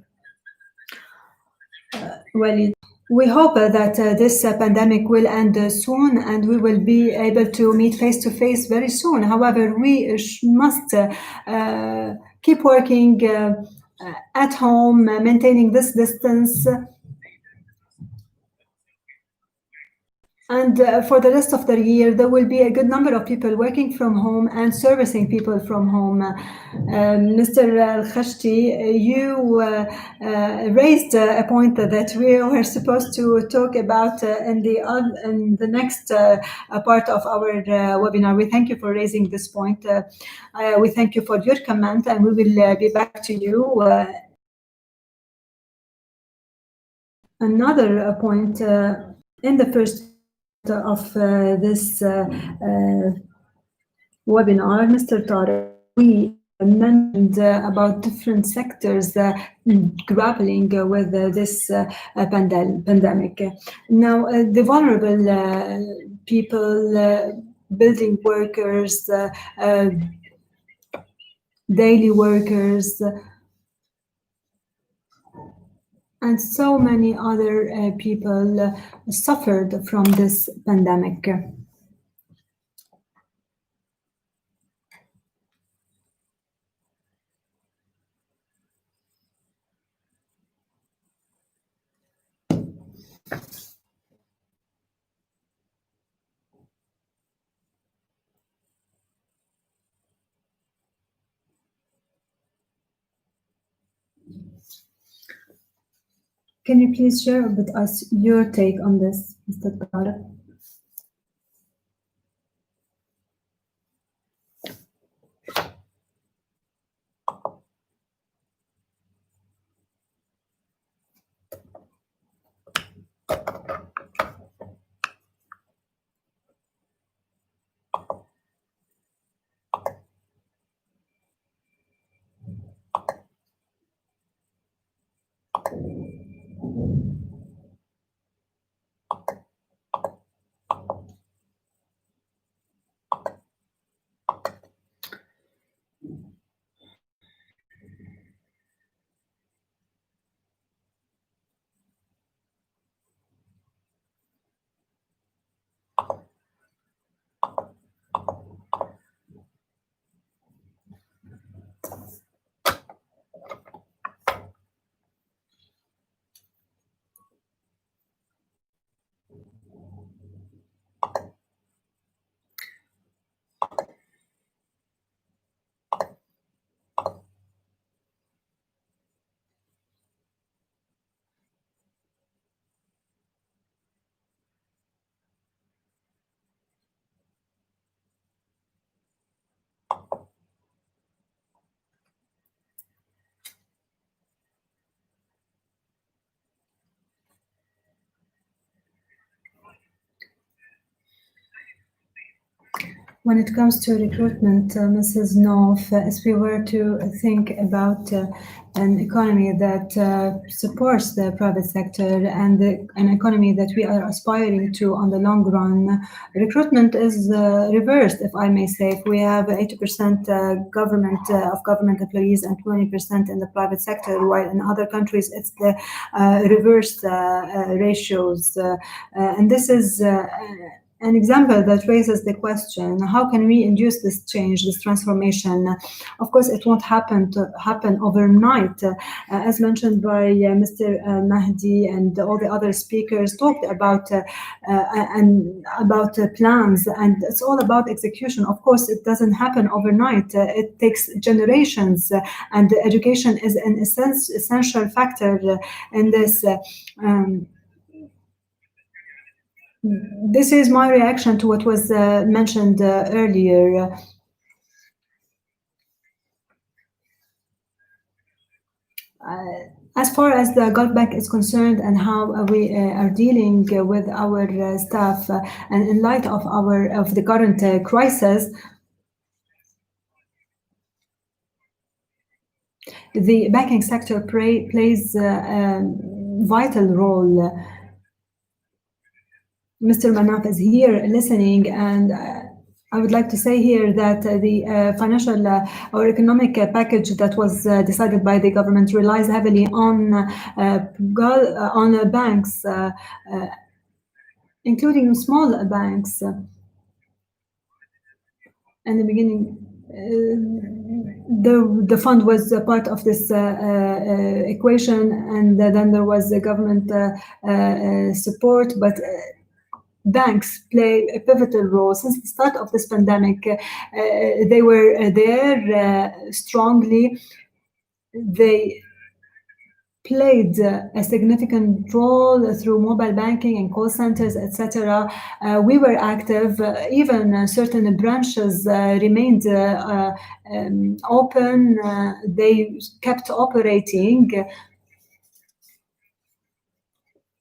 Walid. We hope that this pandemic will end soon and we will be able to meet face to face very soon. However, we must keep working at home, maintaining this distance. And for the rest of the year, there will be a good number of people working from home and servicing people from home. Mr. Al-Khashti, you raised a point that we were supposed to talk about in the next part of our webinar. We thank you for raising this point. We thank you for your comment, and we will be back to you. Another point in the first of this webinar, Mr. Tariq, we mentioned about different sectors grappling with this pandemic. Now, the vulnerable people, building workers, daily workers, and so many other people suffered from this pandemic. Can you please share with us your take on this, Mr. Tariq? When it comes to recruitment, Mrs. Knopf, if we were to think about an economy that supports the private sector and an economy that we are aspiring to on the long run, recruitment is reversed, if I may say. If we have 80% of government employees and 20% in the private sector, while in other countries it's the reversed ratios. And this is an example that raises the question: how can we induce this change, this transformation? Of course, it won't happen overnight. As mentioned by Mr. Mahdi and all the other speakers, talked about plans, and it's all about execution. Of course, it doesn't happen overnight. It takes generations, and education is an essential factor in this. This is my reaction to what was mentioned earlier. As far as the Gulf Bank is concerned and how we are dealing with our staff, and in light of the current crisis, the banking sector plays a vital role. Mr. Manaf is here listening, and I would like to say here that the financial or economic package that was decided by the government relies heavily on banks, including small banks. In the beginning, the fund was a part of this equation, and then there was the government support, but banks play a pivotal role since the start of this pandemic. They were there strongly. They played a significant role through mobile banking and call centers, etc. We were active. Even certain branches remained open. They kept operating.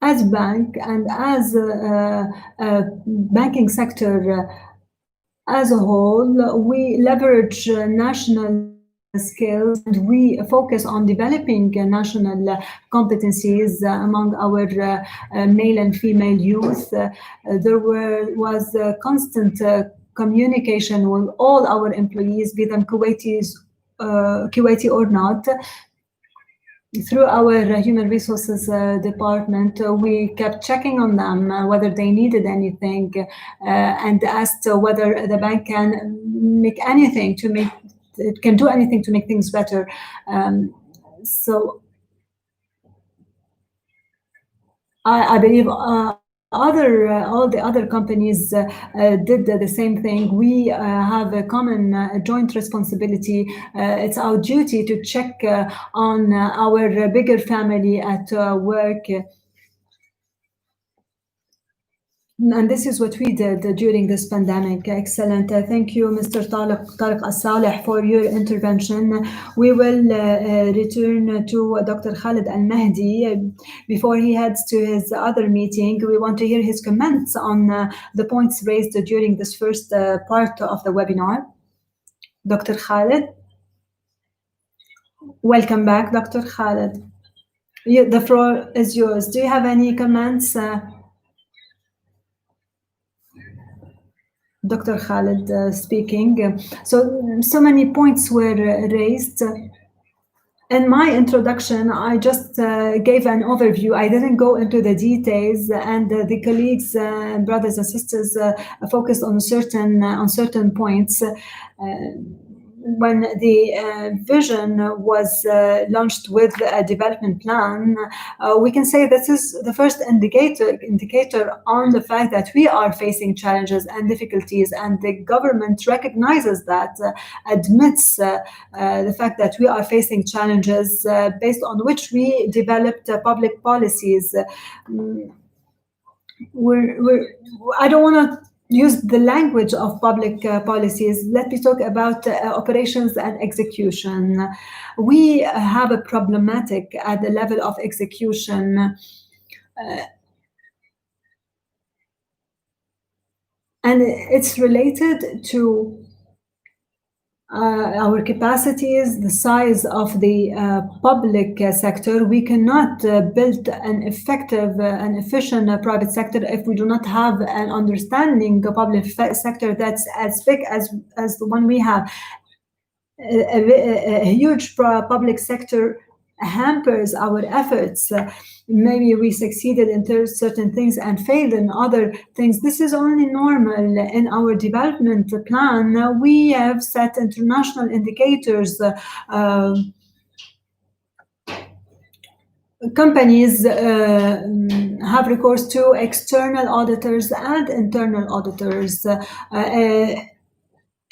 As bank and as banking sector as a whole, we leverage national skills, and we focus on developing national competencies among our male and female youth. There was constant communication with all our employees, be them Kuwaitis, Kuwaiti or not. Through our human resources department, we kept checking on them whether they needed anything, and asked whether the bank can do anything to make things better. So I believe all the other companies did the same thing. We have a common joint responsibility. It's our duty to check on our bigger family at work. And this is what we did during this pandemic. Excellent. Thank you, Mr. Tariq Al-Saleh, for your intervention. We will return to Dr. Khalid Al-Mahdi before he heads to his other meeting. We want to hear his comments on the points raised during this first part of the webinar. Dr. Khalid? Welcome back, Dr. Khalid. The floor is yours. Do you have any comments? Dr. Khalid speaking. So many points were raised. In my introduction, I just gave an overview. I didn't go into the details, and the colleagues, brothers and sisters, focused on certain points. When the vision was launched with a development plan, we can say this is the first indicator on the fact that we are facing challenges and difficulties, and the government recognizes that, admits the fact that we are facing challenges, based on which we developed public policies. I don't want to use the language of public policies. Let me talk about operations and execution. We have a problematic at the level of execution. and it's related to our capacities, the size of the public sector. We cannot build an effective and efficient private sector if we do not have an understanding of public sector that's as big as the one we have. A huge public sector hampers our efforts. Maybe we succeeded in certain things and failed in other things. This is only normal in our development plan. We have set international indicators. Companies have recourse to external auditors and internal auditors.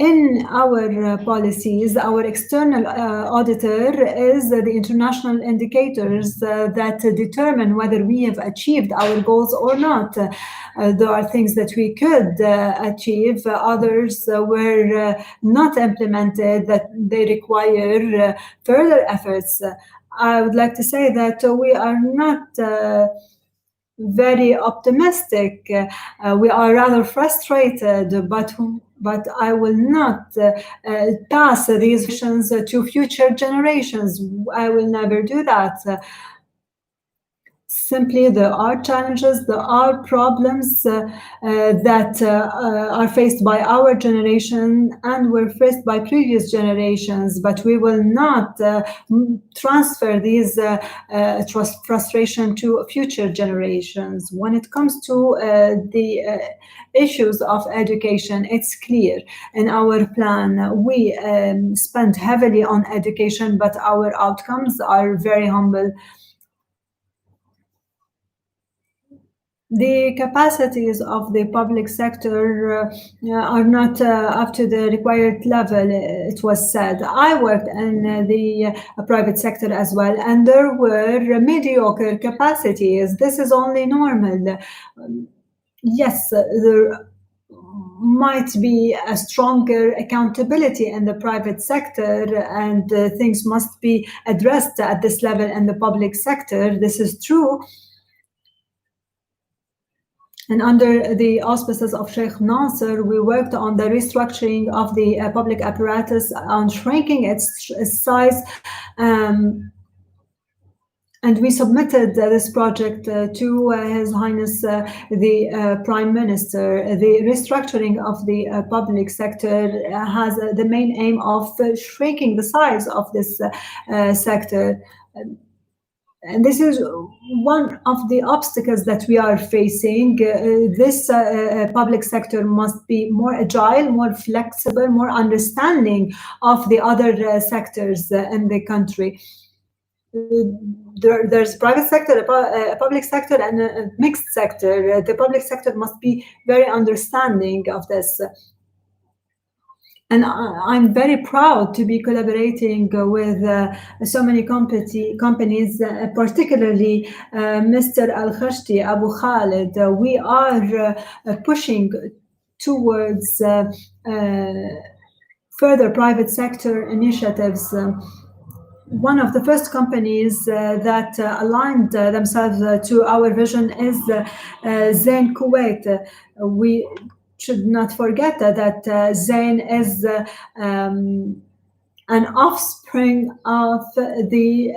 In our policies, our external auditor is the international indicators that determine whether we have achieved our goals or not. There are things that we could achieve, others were not implemented, that they require further efforts. I would like to say that we are not very optimistic. We are rather frustrated, but I will not pass these visions to future generations. I will never do that. Simply, there are challenges, there are problems that are faced by our generation and were faced by previous generations, but we will not transfer these frustration to future generations. When it comes to the issues of education, it's clear in our plan. We spend heavily on education, but our outcomes are very humble. The capacities of the public sector are not up to the required level, it was said. I worked in the private sector as well, and there were mediocre capacities. This is only normal. Yes, there might be a stronger accountability in the private sector, and things must be addressed at this level in the public sector. This is true. And under the auspices of Sheikh Nasser, we worked on the restructuring of the public apparatus, on shrinking its size, and we submitted this project to His Highness the Prime Minister. The restructuring of the public sector has the main aim of shrinking the size of this sector. And this is one of the obstacles that we are facing. This public sector must be more agile, more flexible, more understanding of the other sectors in the country. There's private sector, a public sector, and a mixed sector. The public sector must be very understanding of this. And I'm very proud to be collaborating with so many companies, particularly Mr. Al-Khashti, Abu Khalid. We are pushing towards further private sector initiatives. One of the first companies that aligned themselves to our vision is Zain Kuwait. We should not forget that Zain is an offspring of the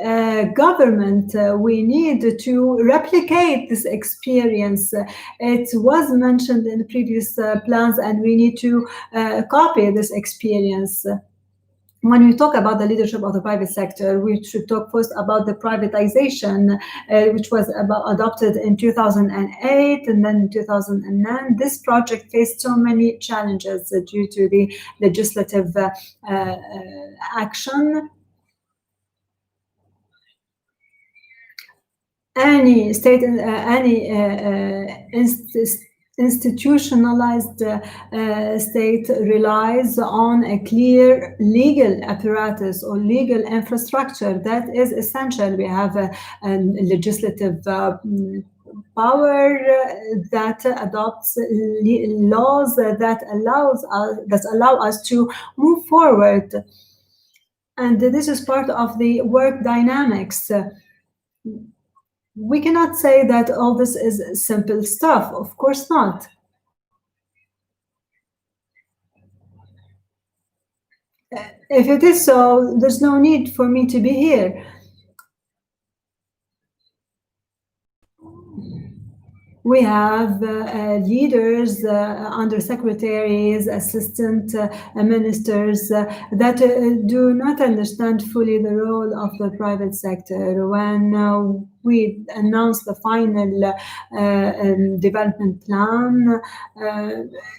government. We need to replicate this experience. It was mentioned in the previous plans, and we need to copy this experience. When we talk about the leadership of the private sector, we should talk first about the privatization, which was adopted in 2008 and then in 2009. This project faced so many challenges due to the legislative action. Any state, institutionalized state relies on a clear legal apparatus or legal infrastructure. That is essential. We have a legislative power that adopts laws that allow us to move forward. And this is part of the work dynamics. We cannot say that all this is simple stuff. Of course not. If it is so, there's no need for me to be here. We have leaders, undersecretaries, assistant ministers that do not understand fully the role of the private sector. When we announce the final development plan,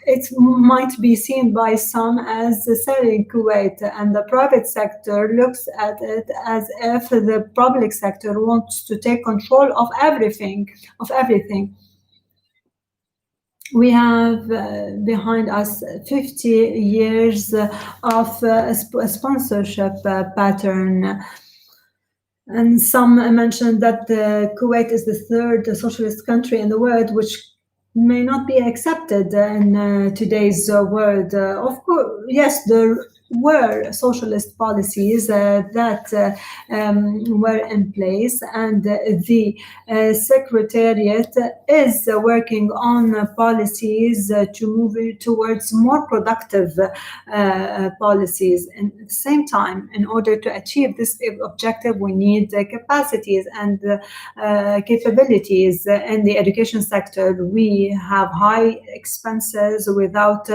it might be seen by some as selling Kuwait, and the private sector looks at it as if the public sector wants to take control of everything. We have behind us 50 years of sponsorship pattern. And some mentioned that Kuwait is the third socialist country in the world, which may not be accepted in today's world. Of course, yes, there were socialist policies that were in place, and the Secretariat is working on policies to move towards more productive policies. And at the same time, in order to achieve this objective, we need capacities and capabilities in the education sector. We have high expenses without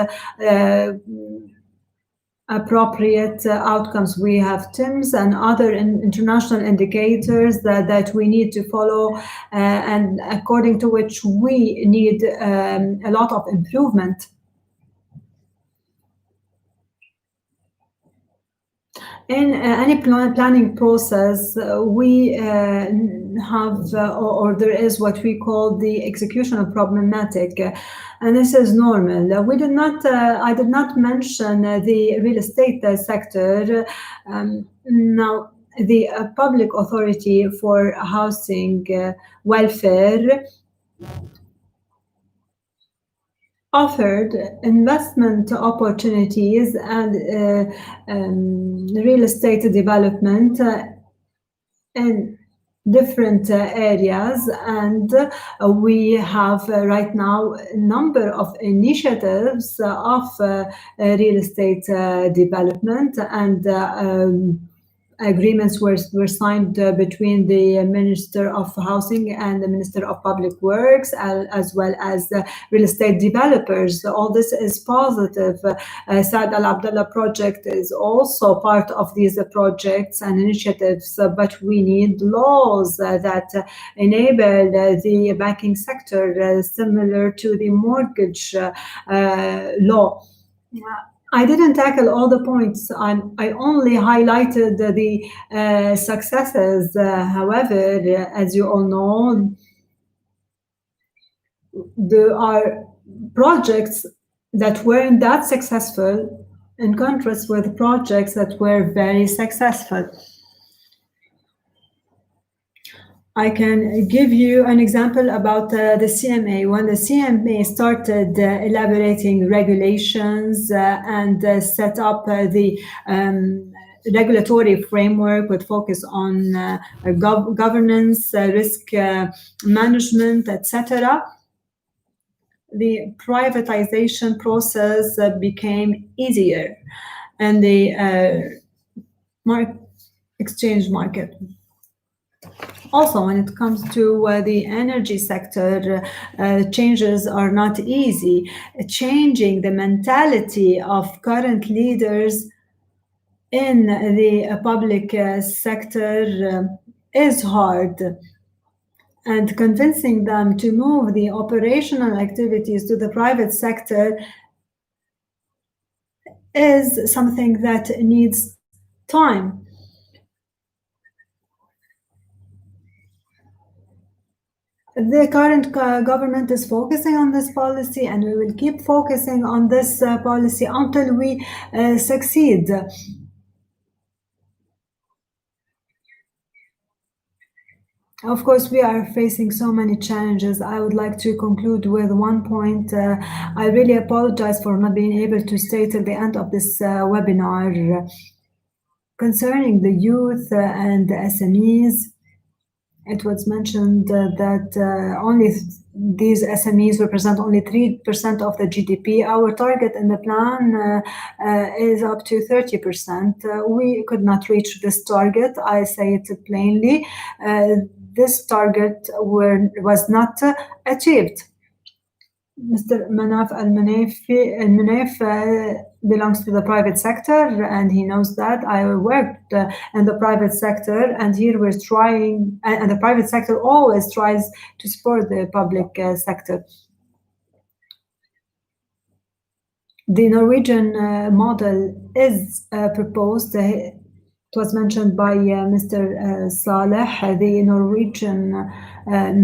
appropriate outcomes. We have TIMS and other international indicators that we need to follow, and according to which we need a lot of improvement. In any planning process, we have, or there is what we call the executional problematic, and this is normal. We did not, I did not mention the real estate sector. Now, the Public Authority for Housing Welfare offered investment opportunities and real estate development in different areas, and we have right now a number of initiatives of real estate development, and agreements were signed between the Minister of Housing and the Minister of Public Works, as well as real estate developers. All this is positive. Saad Al Abdullah project is also part of these projects and initiatives, but we need laws that enable the banking sector, similar to the mortgage law. I didn't tackle all the points. I only highlighted the successes. However, as you all know, there are projects that weren't that successful in contrast with projects that were very successful. I can give you an example about the CMA. When the CMA started elaborating regulations and set up the regulatory framework with focus on governance, risk management, etc., the privatization process became easier, and the exchange market. Also, when it comes to the energy sector, changes are not easy. Changing the mentality of current leaders in the public sector is hard. And convincing them to move the operational activities to the private sector is something that needs time. The current government is focusing on this policy, and we will keep focusing on this policy until we succeed. Of course, we are facing so many challenges. I would like to conclude with one point. I really apologize for not being able to stay till the end of this webinar. Concerning the youth and the SMEs, It was mentioned that only these SMEs represent only 3% of the GDP. Our target in the plan is up to 30%. We could not reach this target. I say it plainly. This target was not achieved. Mr. Manaf Al-Manaf belongs to the private sector, and he knows that. I worked in the private sector, and here we're trying, and the private sector always tries to support the public sector. The Norwegian model is proposed. It was mentioned by Mr. Saleh. The Norwegian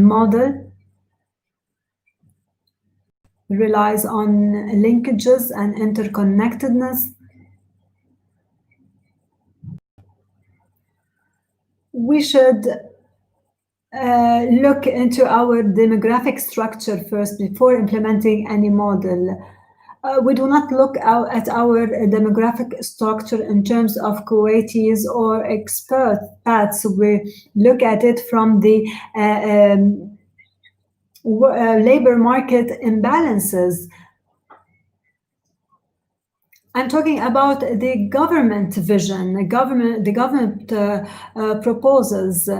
model relies on linkages and interconnectedness. We should look into our demographic structure first before implementing any model. We do not look at our demographic structure in terms of Kuwaitis or expats. We look at it from the labor market imbalances. I'm talking about the government vision, the government proposals.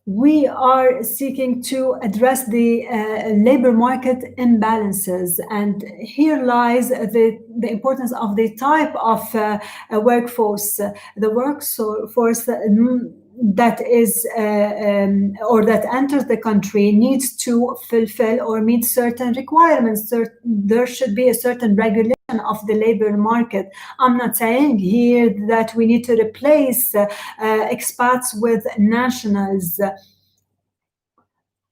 We are seeking to address the labor market imbalances, and here lies the importance of the type of workforce. The workforce that is or that enters the country needs to fulfill or meet certain requirements. There should be a certain regulation of the labor market. I'm not saying here that we need to replace expats with nationals.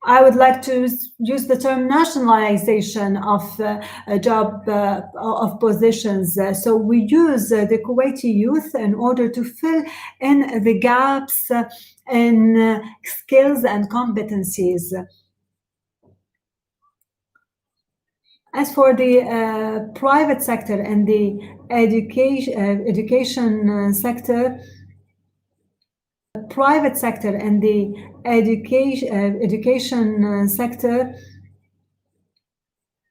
I would like to use the term nationalization of of positions. So we use the Kuwaiti youth in order to fill in the gaps in skills and competencies. As for the private sector and the education sector, private sector and the education sector,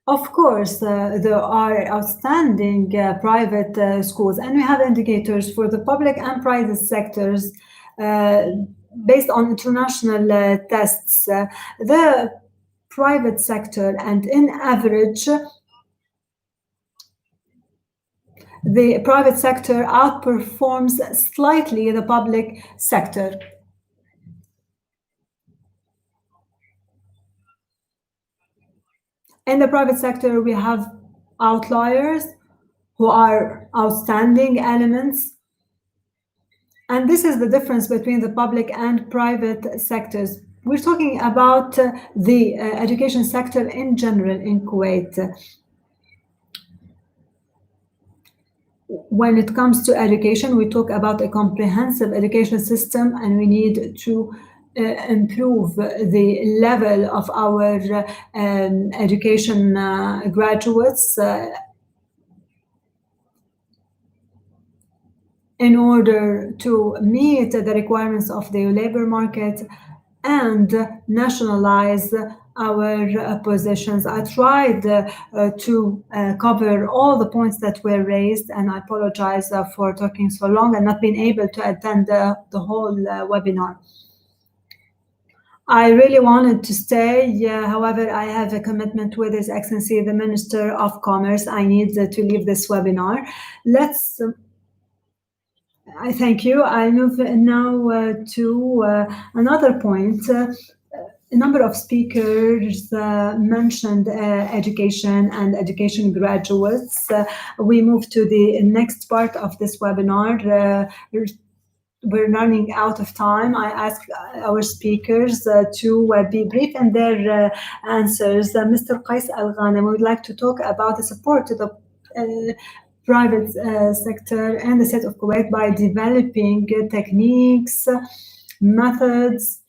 of course, there are outstanding private schools, and we have indicators for the public and private sectors based on international tests. The private sector, and in average, the private sector outperforms slightly the public sector. In the private sector, we have outliers who are outstanding elements. And this is the difference between the public and private sectors. We're talking about the education sector in general in Kuwait. When it comes to education, we talk about a comprehensive education system, and we need to improve the level of our education graduates in order to meet the requirements of the labor market and nationalize our positions. I tried to cover all the points that were raised, and I apologize for talking so long and not being able to attend the whole webinar. I really wanted to stay, however, I have a commitment with His Excellency, the Minister of Commerce. I need to leave this webinar. I thank you. I move now to another point. A number of speakers mentioned education and education graduates. We move to the next part of this webinar. We're running out of time. I ask our speakers to be brief in their answers. Mr. Qais Al-Ghanem would like to talk about the support to the private sector and the state of Kuwait by developing techniques, methods,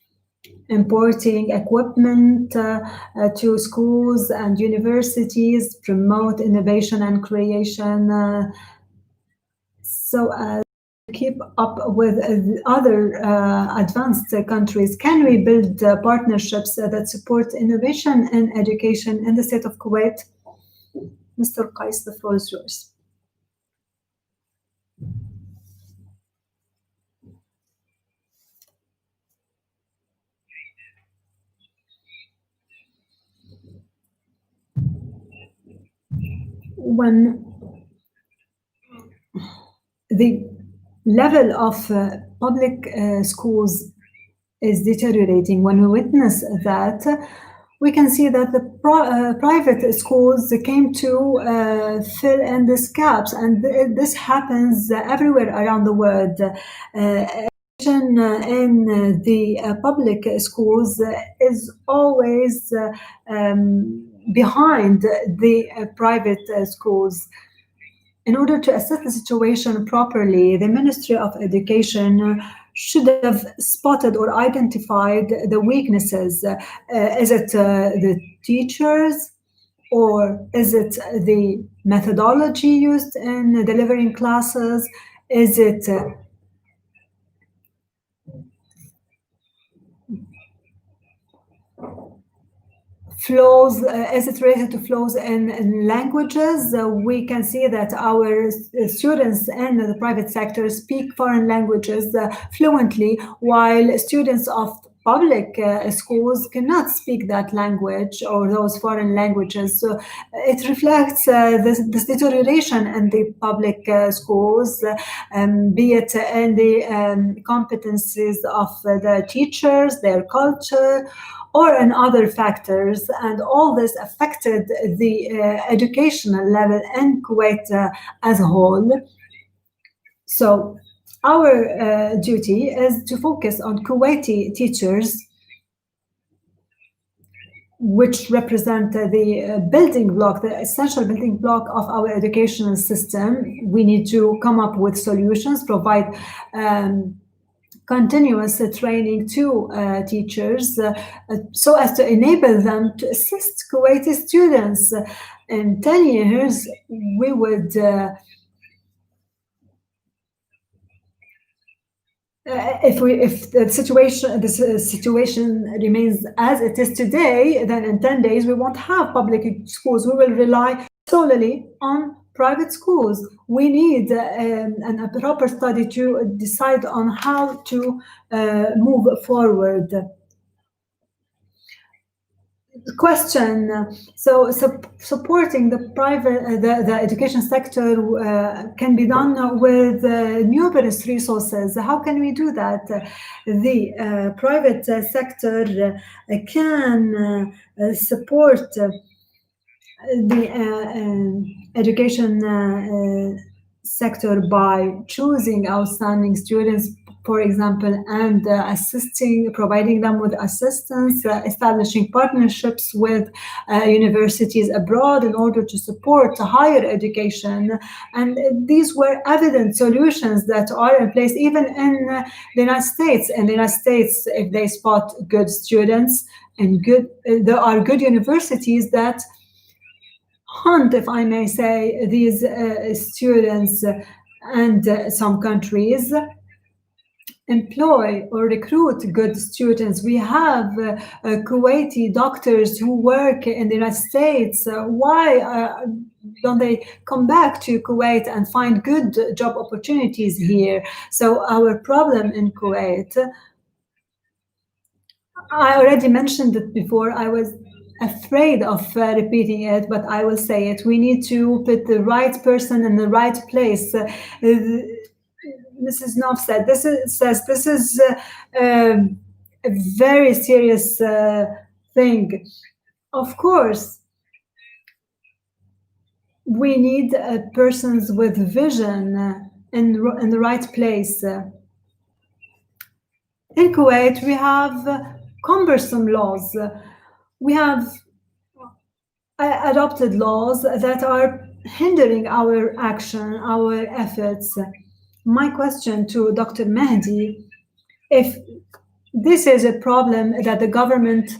importing equipment to schools and universities, promote innovation and creation so as keep up with other advanced countries? Can we build partnerships that support innovation and education in the state of Kuwait? Mr. Qais, the floor is yours. When the level of public schools is deteriorating, when we witness that, we can see that the private schools came to fill in these gaps, and this happens everywhere around the world. In the public schools is always behind the private schools. In order to assess the situation properly, the Ministry of Education should have spotted or identified the weaknesses. Is it the teachers, or is it the methodology used in delivering classes? Is it flows, is it related to flows in languages? We can see that our students in the private sector speak foreign languages fluently, while students of public schools cannot speak that language or those foreign languages. So it reflects this deterioration in the public schools, be it in the competencies of the teachers, their culture, or in other factors, and all this affected the educational level in Kuwait as a whole. So our duty is to focus on Kuwaiti teachers, which represent the building block, the essential building block of our educational system. We need to come up with solutions, provide continuous training to teachers so as to enable them to assist Kuwaiti students. In 10 years, we would if the situation remains as it is today, then in 10 days we won't have public schools. We will rely solely on private schools. We need a proper study to decide on how to move forward. Question. So supporting the private, the education sector can be done with numerous resources. How can we do that? The private sector can support the education sector by choosing outstanding students, for example, and providing them with assistance, establishing partnerships with universities abroad in order to support higher education. And these were evident solutions that are in place even in the United States. In the United States, if they spot good students and there are good universities that hunt, if I may say, these students, and some countries employ or recruit good students. We have Kuwaiti doctors who work in the United States. Why don't they come back to Kuwait and find good job opportunities here? So our problem in Kuwait, I already mentioned it before. I was afraid of repeating it, but I will say it. We need to put the right person in the right place. Mrs. Knopf said this is a very serious thing. Of course, we need persons with vision in the right place. In Kuwait, we have cumbersome laws. We have adopted laws that are hindering our action, our efforts. My question to Dr. Mahdi, if this is a problem that the government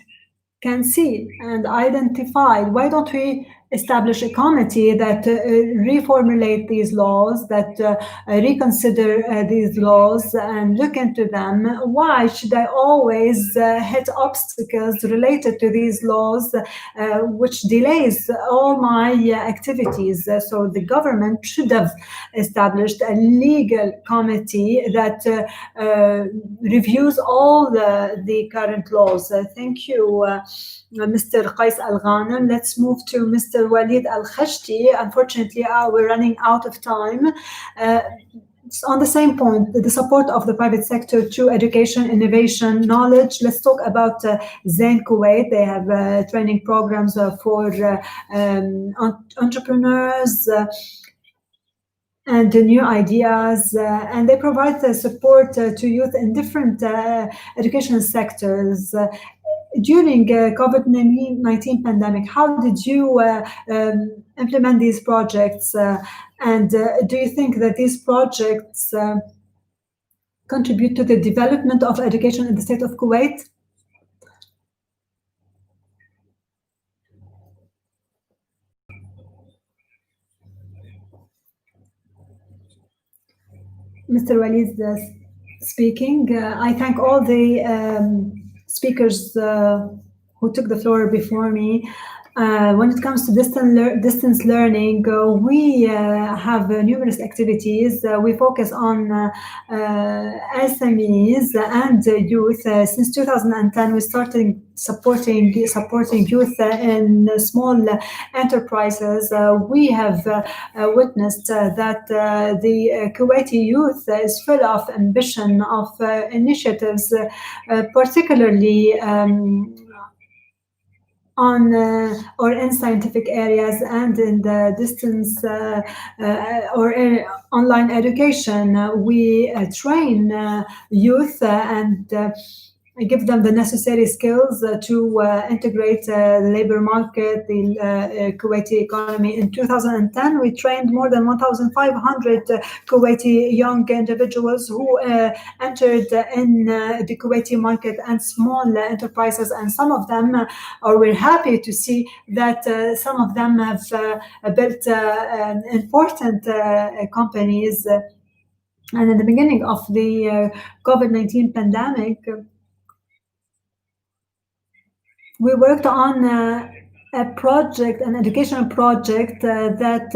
can see and identify, why don't we establish a committee that reformulate these laws, that reconsider these laws and look into them. Why should I always hit obstacles related to these laws, which delays all my activities? So the government should have established a legal committee that reviews all the current laws. Thank you, Mr. Qais Al Ghanem. Let's move to Mr. Walid Al Khashti. Unfortunately, we're running out of time. On the same point, the support of the private sector to education, innovation, knowledge. Let's talk about Zain Kuwait. They have training programs for entrepreneurs and new ideas, and they provide support to youth in different education sectors. During COVID-19 pandemic, how did you implement these projects? And do you think that these projects contribute to the development of education in the state of Kuwait? Mr. Walid speaking. I thank all the speakers who took the floor before me. When it comes to distance learning, we have numerous activities. We focus on SMEs and youth. Since 2010, we started supporting youth in small enterprises. We have witnessed that the Kuwaiti youth is full of ambition, of initiatives, particularly on or in scientific areas and in the distance or online education. We train youth and give them the necessary skills to integrate the labor market, the Kuwaiti economy. In 2010, we trained more than 1,500 Kuwaiti young individuals who entered in the Kuwaiti market and small enterprises, and some of them, or we're happy to see that some of them have built important companies. And in the beginning of the COVID-19 pandemic, we worked on a project, an educational project that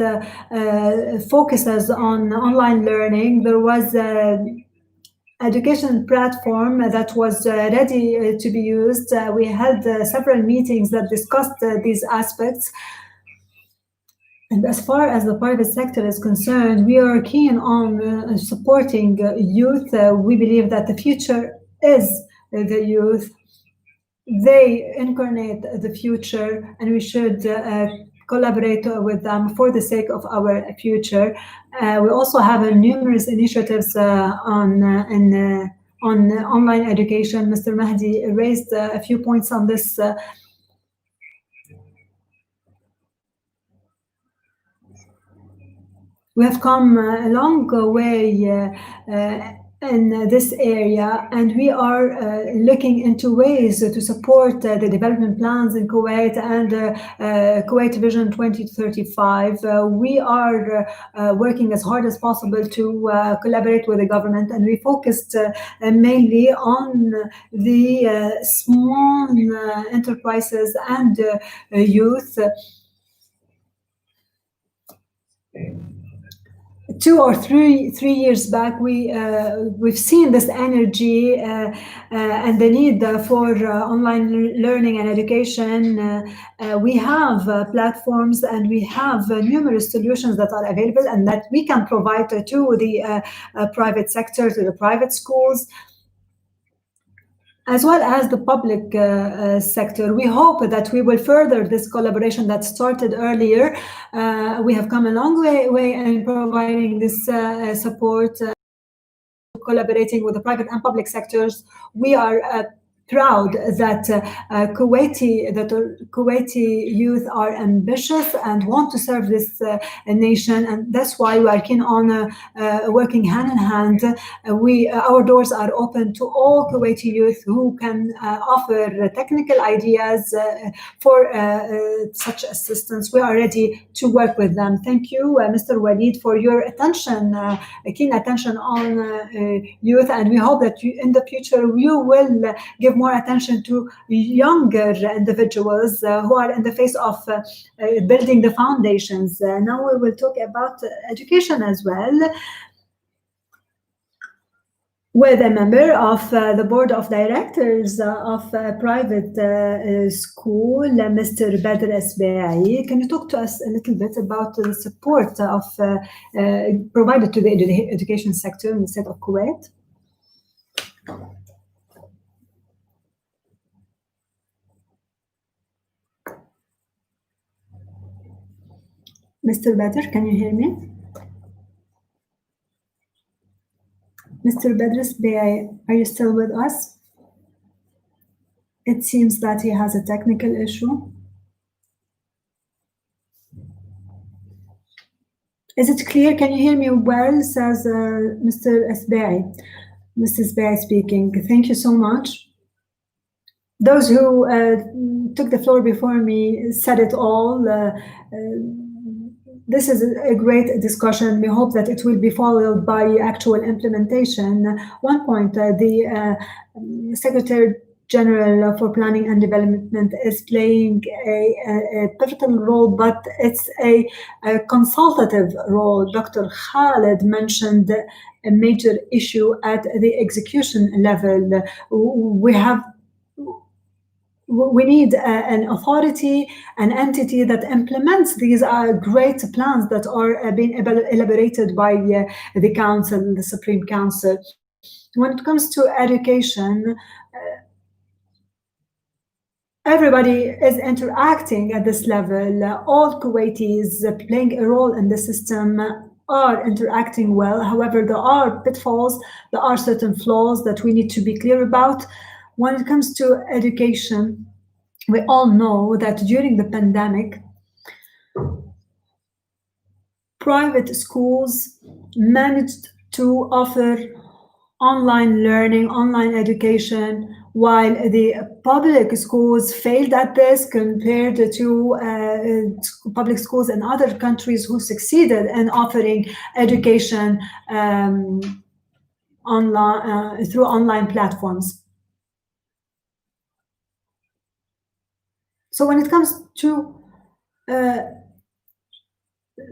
focuses on online learning. There was an education platform that was ready to be used. We had several meetings that discussed these aspects. And as far as the private sector is concerned, we are keen on supporting youth. We believe that the future is the youth. They incarnate the future, and we should collaborate with them for the sake of our future. We also have numerous initiatives on online education. Mr. Mahdi raised a few points on this. We have come a long way in this area, and we are looking into ways to support the development plans in Kuwait and Kuwait Vision 2035. We are working as hard as possible to collaborate with the government, and we focused mainly on the small enterprises and youth. 2 or 3 years back, we've seen this energy and the need for online learning and education. We have platforms and we have numerous solutions that are available and that we can provide to the private sector, to the private schools, as well as the public sector. We hope that we will further this collaboration that started earlier. We have come a long way in providing this support, collaborating with the private and public sectors. We are proud that Kuwaiti youth are ambitious and want to serve this nation, and that's why we are keen on working hand in hand. Our doors are open to all Kuwaiti youth who can offer technical ideas for such assistance. We are ready to work with them. Thank you, Mr. Walid, for your attention, keen attention on youth, and we hope that in the future you will give more attention to younger individuals who are in the face of building the foundations. Now we will talk about education as well, with a member of the board of directors of a private school, Mr. Badr Esbai. Can you talk to us a little bit about the support of provided to the education sector in the state of Kuwait? Mr. Badr, can you hear me? Mr. Badr Esbai, are you still with us? It seems that he has a technical issue. Is it clear? Can you hear me well? Says Mr. Esbai. Mrs. Esbai speaking. Thank you so much. Those who took the floor before me said it all. This is a great discussion. We hope that it will be followed by actual implementation. One point, the Secretary General for Planning and Development is playing a pivotal role, but it's a consultative role. Dr. Khalid mentioned a major issue at the execution level. We need an authority, an entity that implements these great plans that are being elaborated by the Council, the Supreme Council. When it comes to education, everybody is interacting at this level. All Kuwaitis playing a role in the system are interacting well. However, there are pitfalls, there are certain flaws that we need to be clear about. When it comes to education, we all know that during the pandemic, private schools managed to offer online learning, online education, while the public schools failed at this compared to public schools in other countries who succeeded in offering education online through online platforms. So when it comes to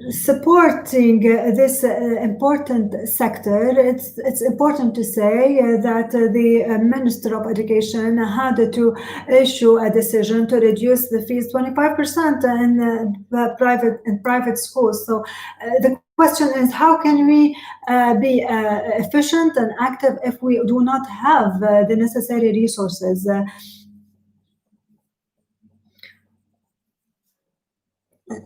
supporting this important sector, it's important to say that the Minister of Education had to issue a decision to reduce the fees 25% in private schools. So the question is, how can we be efficient and active if we do not have the necessary resources?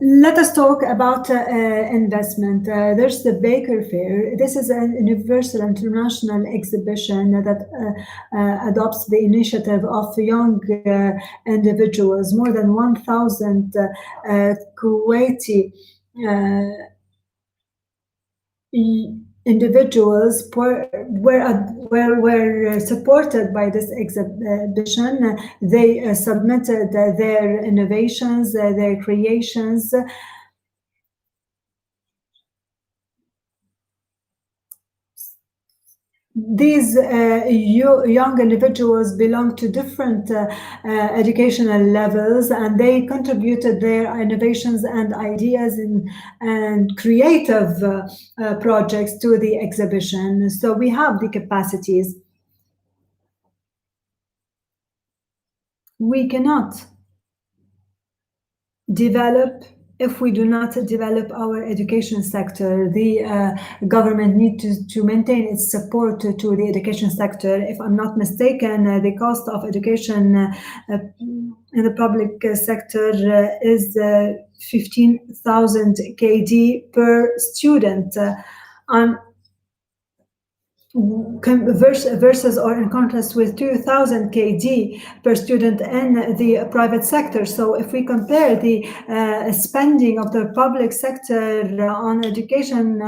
Let us talk about investment. There's the Baker Fair. This is an universal international exhibition that adopts the initiative of young individuals. More than 1,000 Kuwaiti individuals were supported by this exhibition. They submitted their innovations, their creations. These young individuals belong to different educational levels, and they contributed their innovations and ideas and creative projects to the exhibition. So we have the capacities. We cannot develop if we do not develop our education sector. The government needs to maintain its support to the education sector. If I'm not mistaken, the cost of education in the public sector is 15,000 KD per student. versus or in contrast with 2,000 kg per student in the private sector. So if we compare the spending of the public sector on education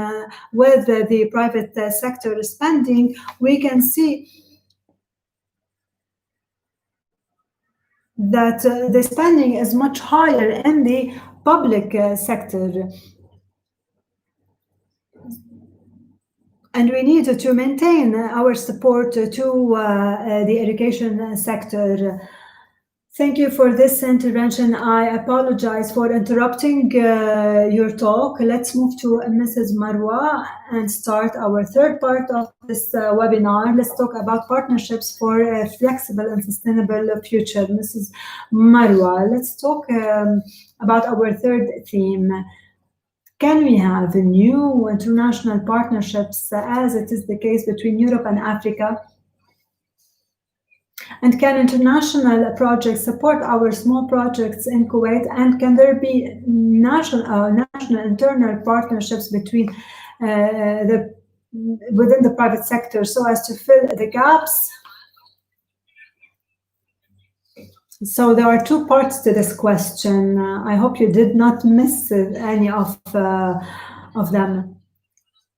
with the private sector spending, we can see that the spending is much higher in the public sector. And we need to maintain our support to the education sector. Thank you for this intervention. I apologize for interrupting your talk. Let's move to Mrs. Marwa and start our third part of this webinar. Let's talk about partnerships for a flexible and sustainable future. Mrs. Marwa, let's talk about our third theme. Can we have new international partnerships as it is the case between Europe and Africa? And can international projects support our small projects in Kuwait? And can there be national internal partnerships between within the private sector so as to fill the gaps? So there are two parts to this question. I hope you did not miss any of them.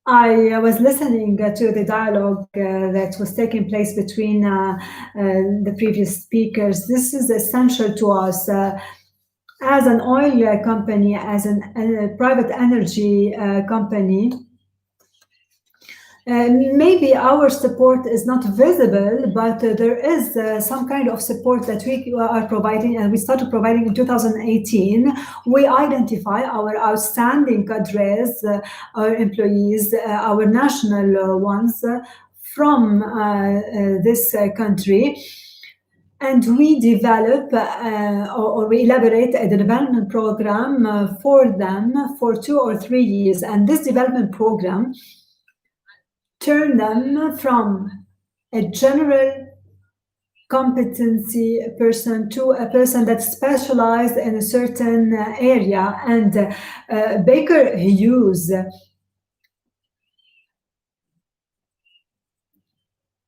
I was listening to the dialogue that was taking place between the previous speakers. This is essential to us. As an oil company, as a private energy company, maybe our support is not visible, but there is some kind of support that we are providing, and we started providing in 2018. We identify our outstanding cadres, our employees, our national ones from this country. And we develop or we elaborate a development program for them for 2 or 3 years. And this development program turn them from a general competency person to a person that's specialized in a certain area. And Baker Hughes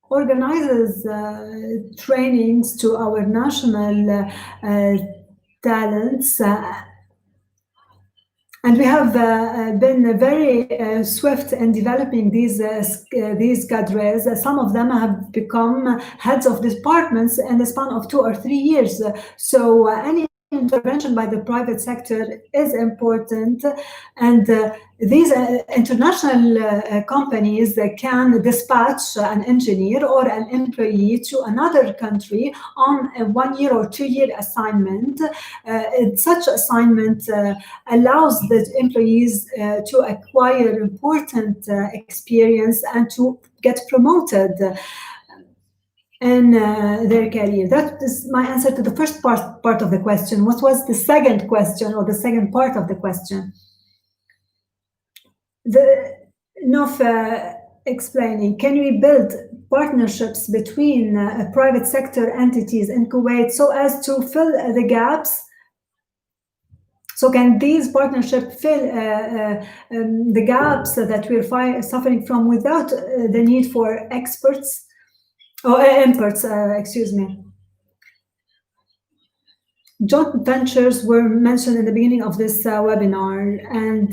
organizes trainings to our national talents. And we have been very swift in developing these cadres. Some of them have become heads of departments in the span of 2 or 3 years. So any intervention by the private sector is important, and these international companies can dispatch an engineer or an employee to another country on a 1 year or 2 year assignment. Such assignment allows the employees to acquire important experience and to get promoted in their career. That is my answer to the first part of the question. What was the second question, or the second part of the question? Nof explaining, can we build partnerships between private sector entities in Kuwait so as to fill the gaps? So can these partnerships fill the gaps that we're suffering from without the need for experts? Imports, excuse me. Joint ventures were mentioned in the beginning of this webinar, and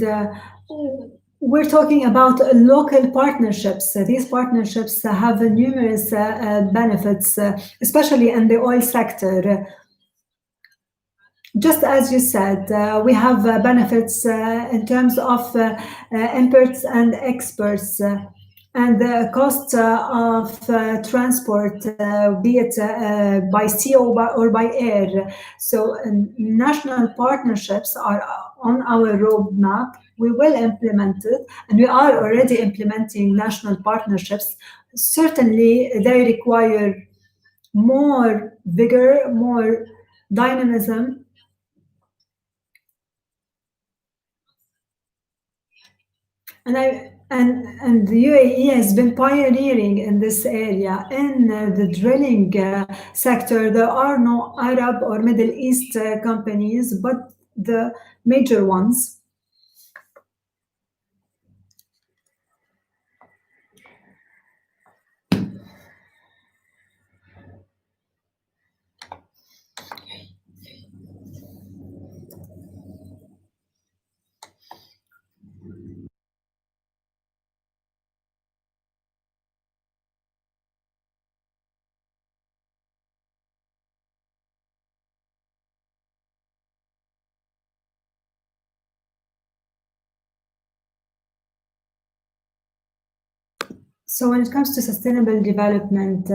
we're talking about local partnerships. These partnerships have numerous benefits, especially in the oil sector. Just as you said, we have benefits in terms of imports and exports. And the cost of transport, be it by sea or by air. So national partnerships are on our roadmap. We will implement it, and we are already implementing national partnerships. Certainly, they require more vigor, more dynamism. And the UAE has been pioneering in this area. In the drilling sector, there are no Arab or Middle East companies, but the major ones. So when it comes to sustainable development,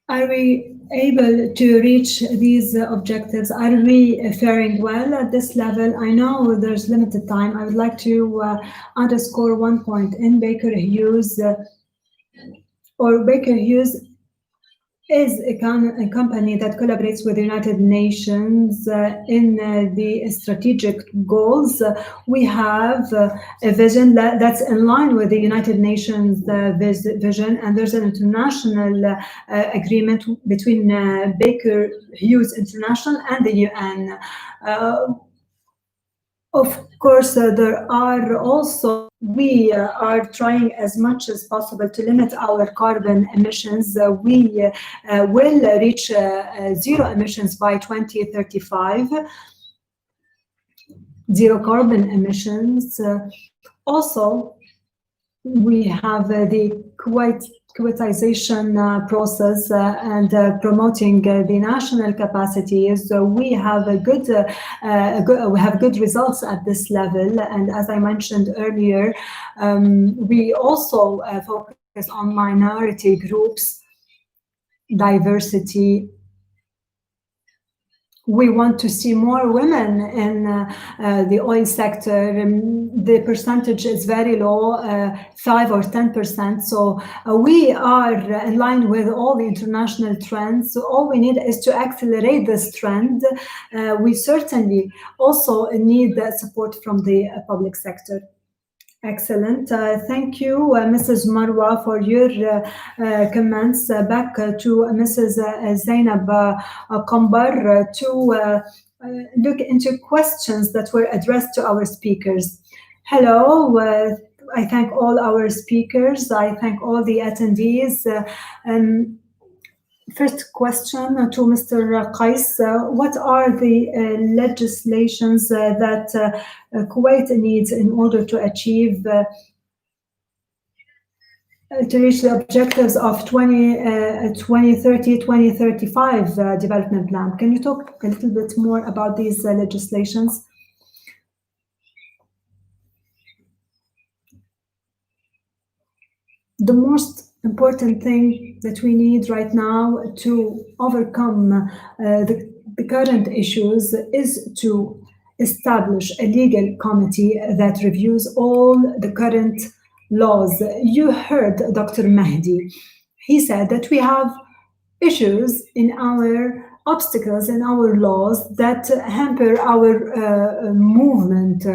are we able to reach these objectives? Are we faring well at this level? I know there's limited time. I would like to underscore one point. In Baker Hughes, Baker Hughes is a company that collaborates with the United Nations in the strategic goals. We have a vision that's in line with the United Nations vision, and there's an international agreement between Baker Hughes International and the UN. Of course, there are also, we are trying as much as possible to limit our carbon emissions. We will reach zero emissions by 2035, zero carbon emissions. Also, we have the Kuwaitization process and promoting the national capacities. So we have we have good results at this level. And as I mentioned earlier, we also focus on minority groups, diversity. We want to see more women in the oil sector. The percentage is very low, 5 or 10%. So we are in line with all the international trends. So all we need is to accelerate this trend. We certainly also need support from the public sector. Excellent. Thank you, Mrs. Marwa, for your comments. Back to Mrs. Zainab Kambar to look into questions that were addressed to our speakers. Hello. I thank all our speakers. I thank all the attendees. First question to Mr. Qais. What are the legislations that Kuwait needs in order to achieve to reach the objectives of 2030-2035 development plan? Can you talk a little bit more about these legislations? The most important thing that we need right now to overcome the current issues is to establish a legal committee that reviews all the current laws. You heard Dr. Mahdi. He said that we have issues in our obstacles in our laws that hamper our movement.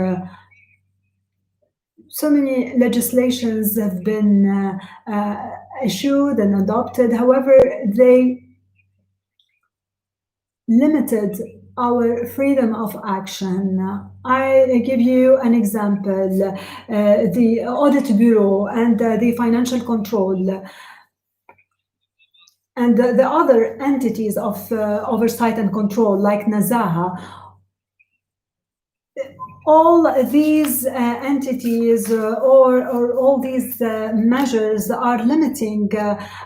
So many legislations have been issued and adopted. However, they limited our freedom of action. I give you an example. The Audit Bureau and the Financial Control and the other entities of oversight and control like Nazaha, all these entities or all these measures are limiting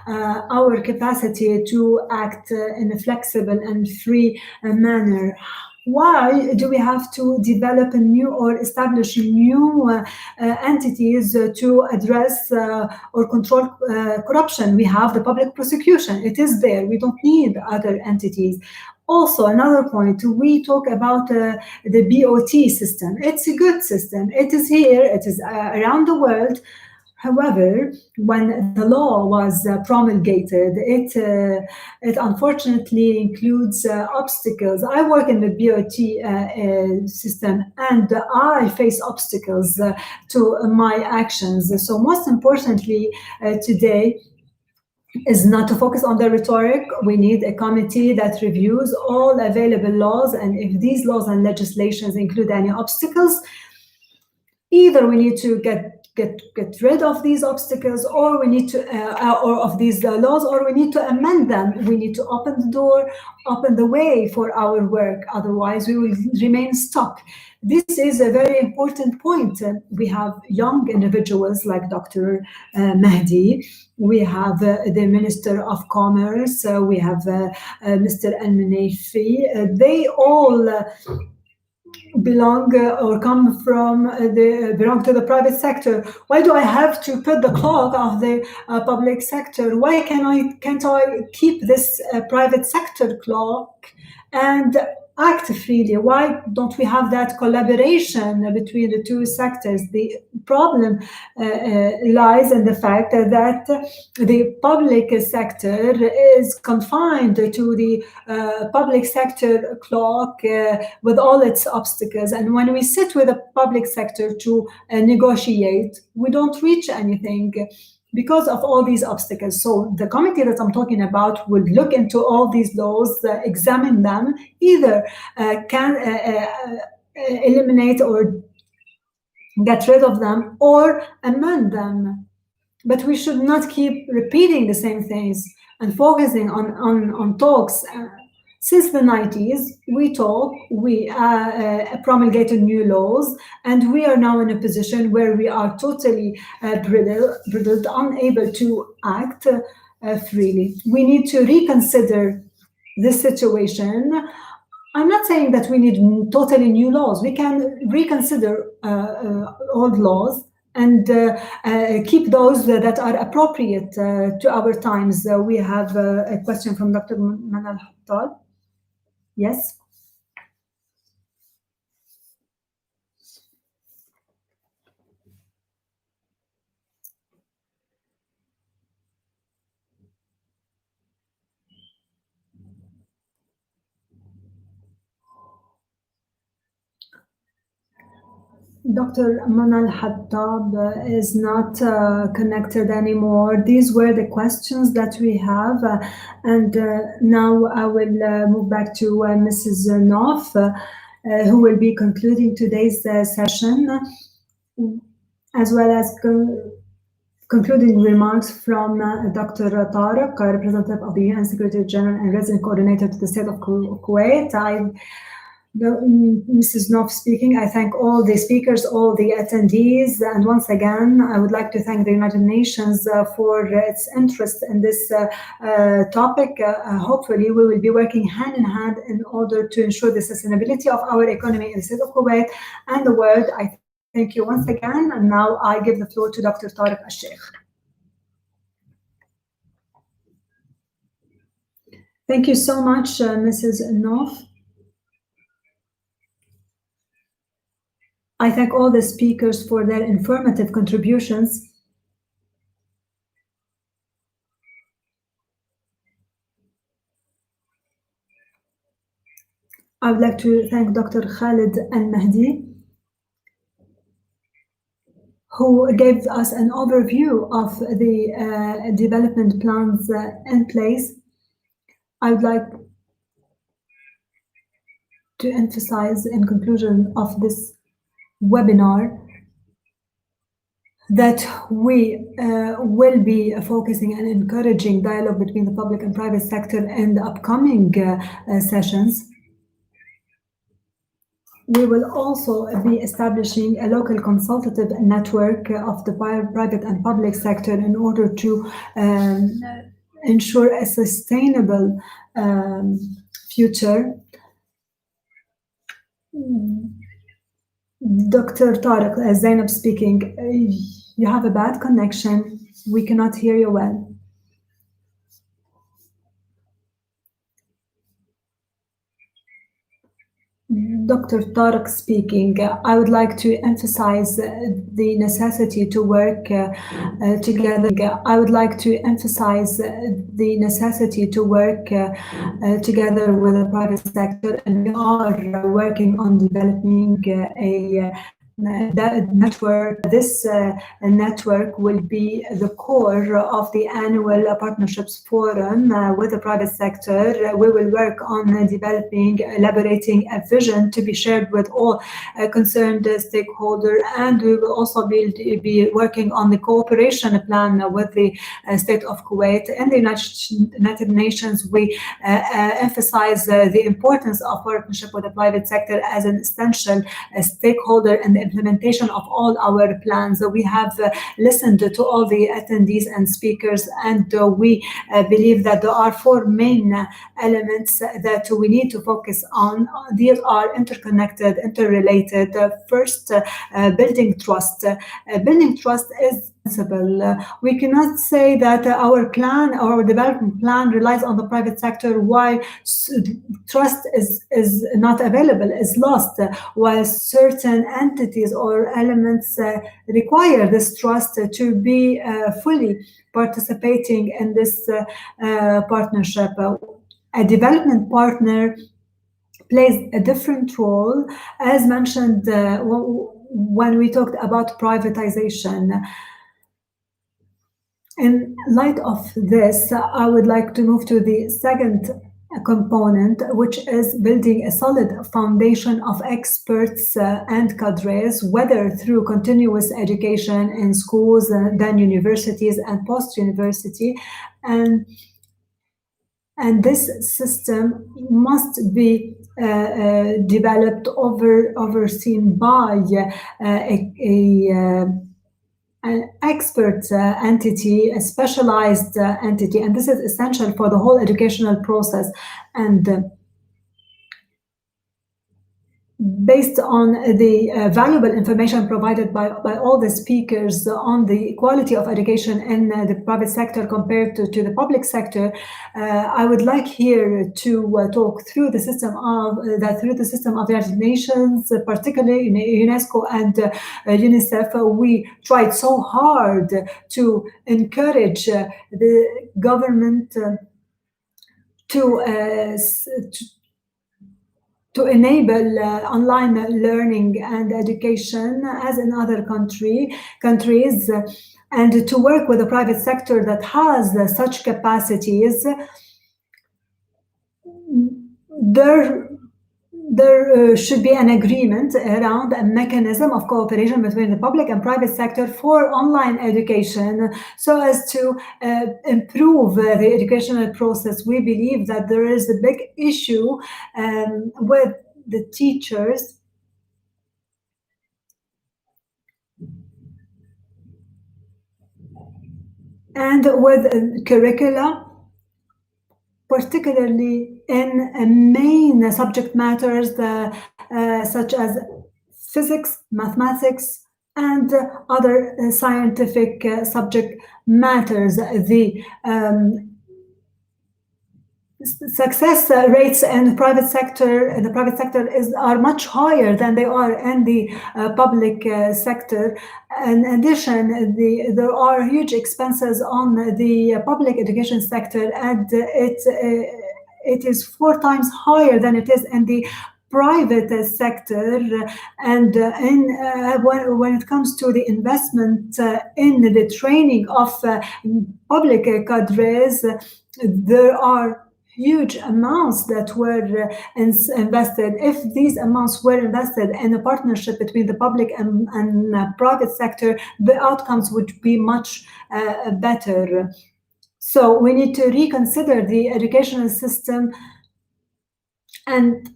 our capacity to act in a flexible and free manner. Why do we have to develop a new or establish new entities to address or control corruption? We have the public prosecution. It is there. We don't need other entities. Also, another point, we talk about the BOT system. It's a good system. It is here. It is around the world. However, when the law was promulgated, it unfortunately includes obstacles. I work in the BOT system, and I face obstacles to my actions. So most importantly today, is not to focus on the rhetoric. We need a committee that reviews all available laws, and if these laws and legislations include any obstacles, either we need to get rid of these obstacles, or we need to or of these laws, or we need to amend them. We need to open the door, open the way for our work. Otherwise, we will remain stuck. This is a very important point. We have young individuals like Dr. Mahdi. We have the Minister of Commerce. We have Mr. Al-Manayfi. They all belong or come from belong to the private sector? Why do I have to put the clock of the public sector? Why can't I keep this private sector clock and act freely? Why don't we have that collaboration between the two sectors? The problem lies in the fact that the public sector is confined to the public sector clock with all its obstacles. And when we sit with the public sector to negotiate, we don't reach anything because of all these obstacles. So the committee that I'm talking about would look into all these laws, examine them, either can eliminate or get rid of them or amend them. But we should not keep repeating the same things and focusing on talks. Since the 90s, we talk, we promulgated new laws, and we are now in a position where we are totally brittled, unable to act freely. We need to reconsider this situation. I'm not saying that we need totally new laws. We can reconsider old laws and keep those that are appropriate to our times. We have a question from Dr. Manal Hattal. Yes. Dr. Manal Hattab is not connected anymore. These were the questions that we have. And now I will move back to Mrs. Noff, who will be concluding today's session, as well as concluding remarks from Dr. Tariq, representative of the UN Secretary General and resident coordinator to the state of Kuwait. Mrs. Noff speaking. I thank all the speakers, all the attendees, and once again, I would like to thank the United Nations for its interest in this topic. Hopefully, we will be working hand in hand in order to ensure the sustainability of our economy in the state of Kuwait and the world. I thank you once again, and now I give the floor to Dr. Tariq Al-Sheikh. Thank you so much, Mrs. Noff. I thank all the speakers for their informative contributions. I would like to thank Dr. Khalid Al-Mahdi, who gave us an overview of the development plans in place. I would like to emphasize in conclusion of this webinar that we will be focusing and encouraging dialogue between the public and private sector in the upcoming sessions. We will also be establishing a local consultative network of the private and public sector in order to ensure a sustainable future. Dr. Tariq, Zainab speaking. You have a bad connection. We cannot hear you well. Dr. Tariq speaking. I would like to emphasize the necessity to work together. I would like to emphasize the necessity to work together with the private sector, and we are working on developing a network. This network will be the core of the annual partnerships forum with the private sector. We will work on developing, elaborating a vision to be shared with all concerned stakeholders, and we will also be working on the cooperation plan with the state of Kuwait. In the United Nations, we emphasize the importance of partnership with the private sector as an essential stakeholder in the implementation of all our plans. We have listened to all the attendees and speakers, and we believe that there are four main elements that we need to focus on. These are interconnected, interrelated. First, building trust. Building trust is possible. We cannot say that our plan, our development plan, relies on the private sector while trust is not available, is lost, while certain entities or elements require this trust to be fully participating in this partnership. A development partner plays a different role, as mentioned when we talked about privatization. In light of this, I would like to move to the second component, which is building a solid foundation of experts and cadres, whether through continuous education in schools, then universities and post-university. And this system must be developed, overseen by an expert entity, a specialized entity, and this is essential for the whole educational process. And based on the valuable information provided by all the speakers on the quality of education in the private sector compared to the public sector, I would like here to talk through the system of the United Nations, particularly in UNESCO and UNICEF. We tried so hard to encourage the government to enable online learning and education as in other countries, and to work with the private sector that has such capacities. There should be an agreement around a mechanism of cooperation between the public and private sector for online education, so as to improve the educational process. We believe that there is a big issue with the teachers and with curricula, particularly in main subject matters such as physics, mathematics, and other scientific subject matters. The success rates in the private sector are much higher than they are in the public sector. In addition, there are huge expenses on the public education sector, and it is 4 times higher than it is in the private sector. And when it comes to the investment in the training of public cadres, there are huge amounts that were invested. If these amounts were invested in a partnership between the public and private sector, the outcomes would be much better. So we need to reconsider the educational system and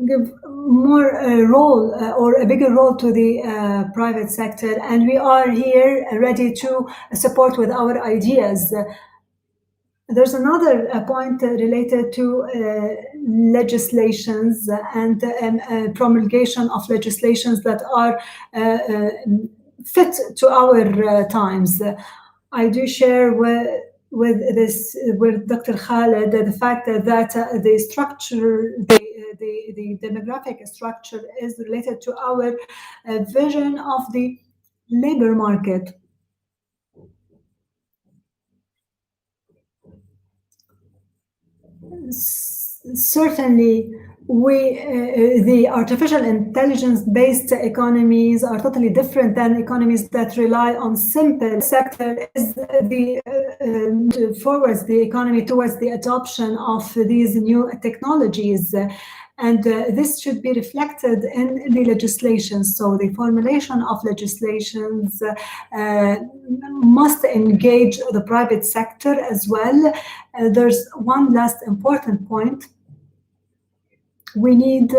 give more role or a bigger role to the private sector. And we are here ready to support with our ideas. There's another point related to legislations and promulgation of legislations that are fit to our times. I do share with Dr. Khaled the fact that the structure, the demographic structure is related to our vision of the labor market. Certainly, the artificial intelligence-based economies are totally different than economies that rely on simple sector. Is the forwards the economy towards the adoption of these new technologies. And this should be reflected in the legislation. So the formulation of legislations must engage the private sector as well. There's one last important point. We need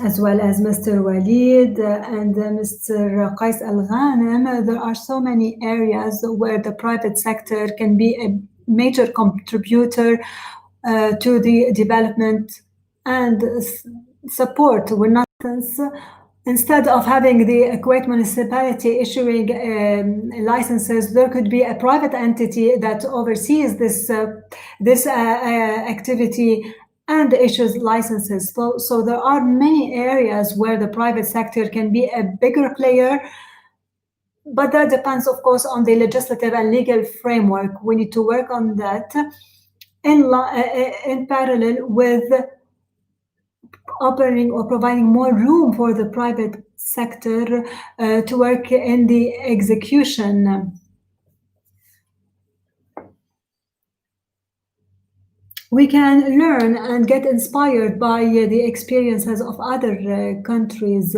as well as Mr. Walid and Mr. Qais Al-Ghanem. There are so many areas where the private sector can be a major contributor to the development and support. We're not instead of having the Kuwait municipality issuing licenses, there could be a private entity that oversees this activity and issues licenses. So there are many areas where the private sector can be a bigger player, but that depends, of course, on the legislative and legal framework. We need to work on that in parallel with opening or providing more room for the private sector to work in the execution. We can learn and get inspired by the experiences of other countries.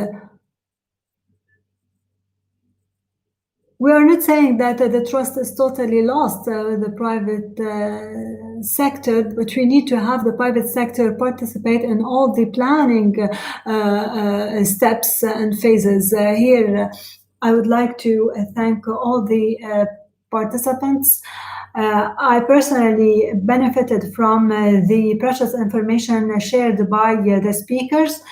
We are not saying that the trust is totally lost, the private sector, but we need to have the private sector participate in all the planning steps and phases. Here, I would like to thank all the participants. I personally benefited from the precious information shared by the speakers.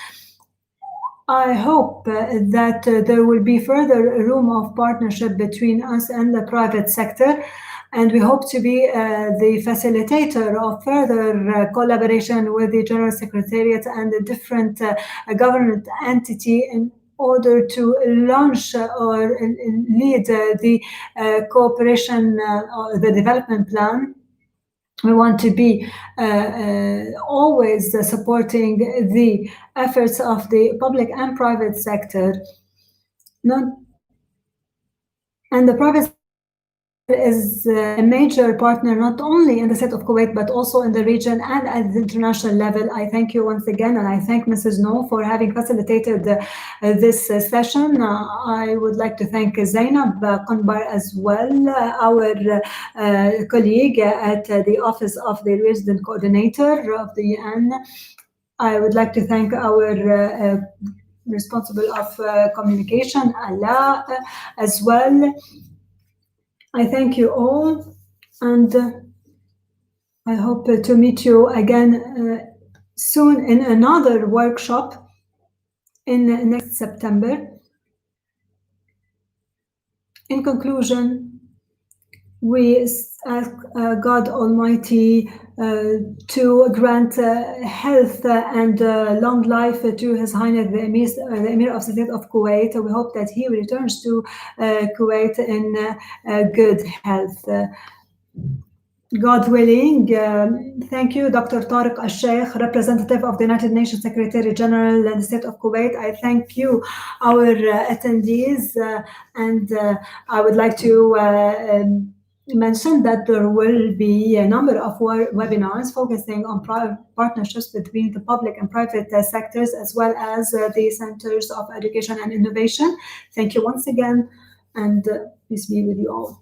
I hope that there will be further room of partnership between us and the private sector, and we hope to be the facilitator of further collaboration with the General Secretariat and the different government entity in order to launch or lead the cooperation or the development plan. We want to be always supporting the efforts of the public and private sector. And the private is a major partner not only in the state of Kuwait but also in the region and at the international level. I thank you once again, and I thank Mrs. No for having facilitated this session. I would like to thank Zainab Qanbar as well, our colleague at the Office of the Resident Coordinator of the UN. I would like to thank our responsible of communication, Allah, as well. I thank you all, and I hope to meet you again soon in another workshop in next September. In conclusion, we ask God Almighty to grant health and long life to His Highness the Emir of the State of Kuwait. We hope that he returns to Kuwait in good health. God willing. Thank you, Dr. Tariq Al-Sheikh, representative of the United Nations Secretary General in the State of Kuwait. I thank you, our attendees, and I would like to mention that there will be a number of webinars focusing on partnerships between the public and private sectors, as well as the Centers of Education and Innovation. Thank you once again, and peace be with you all.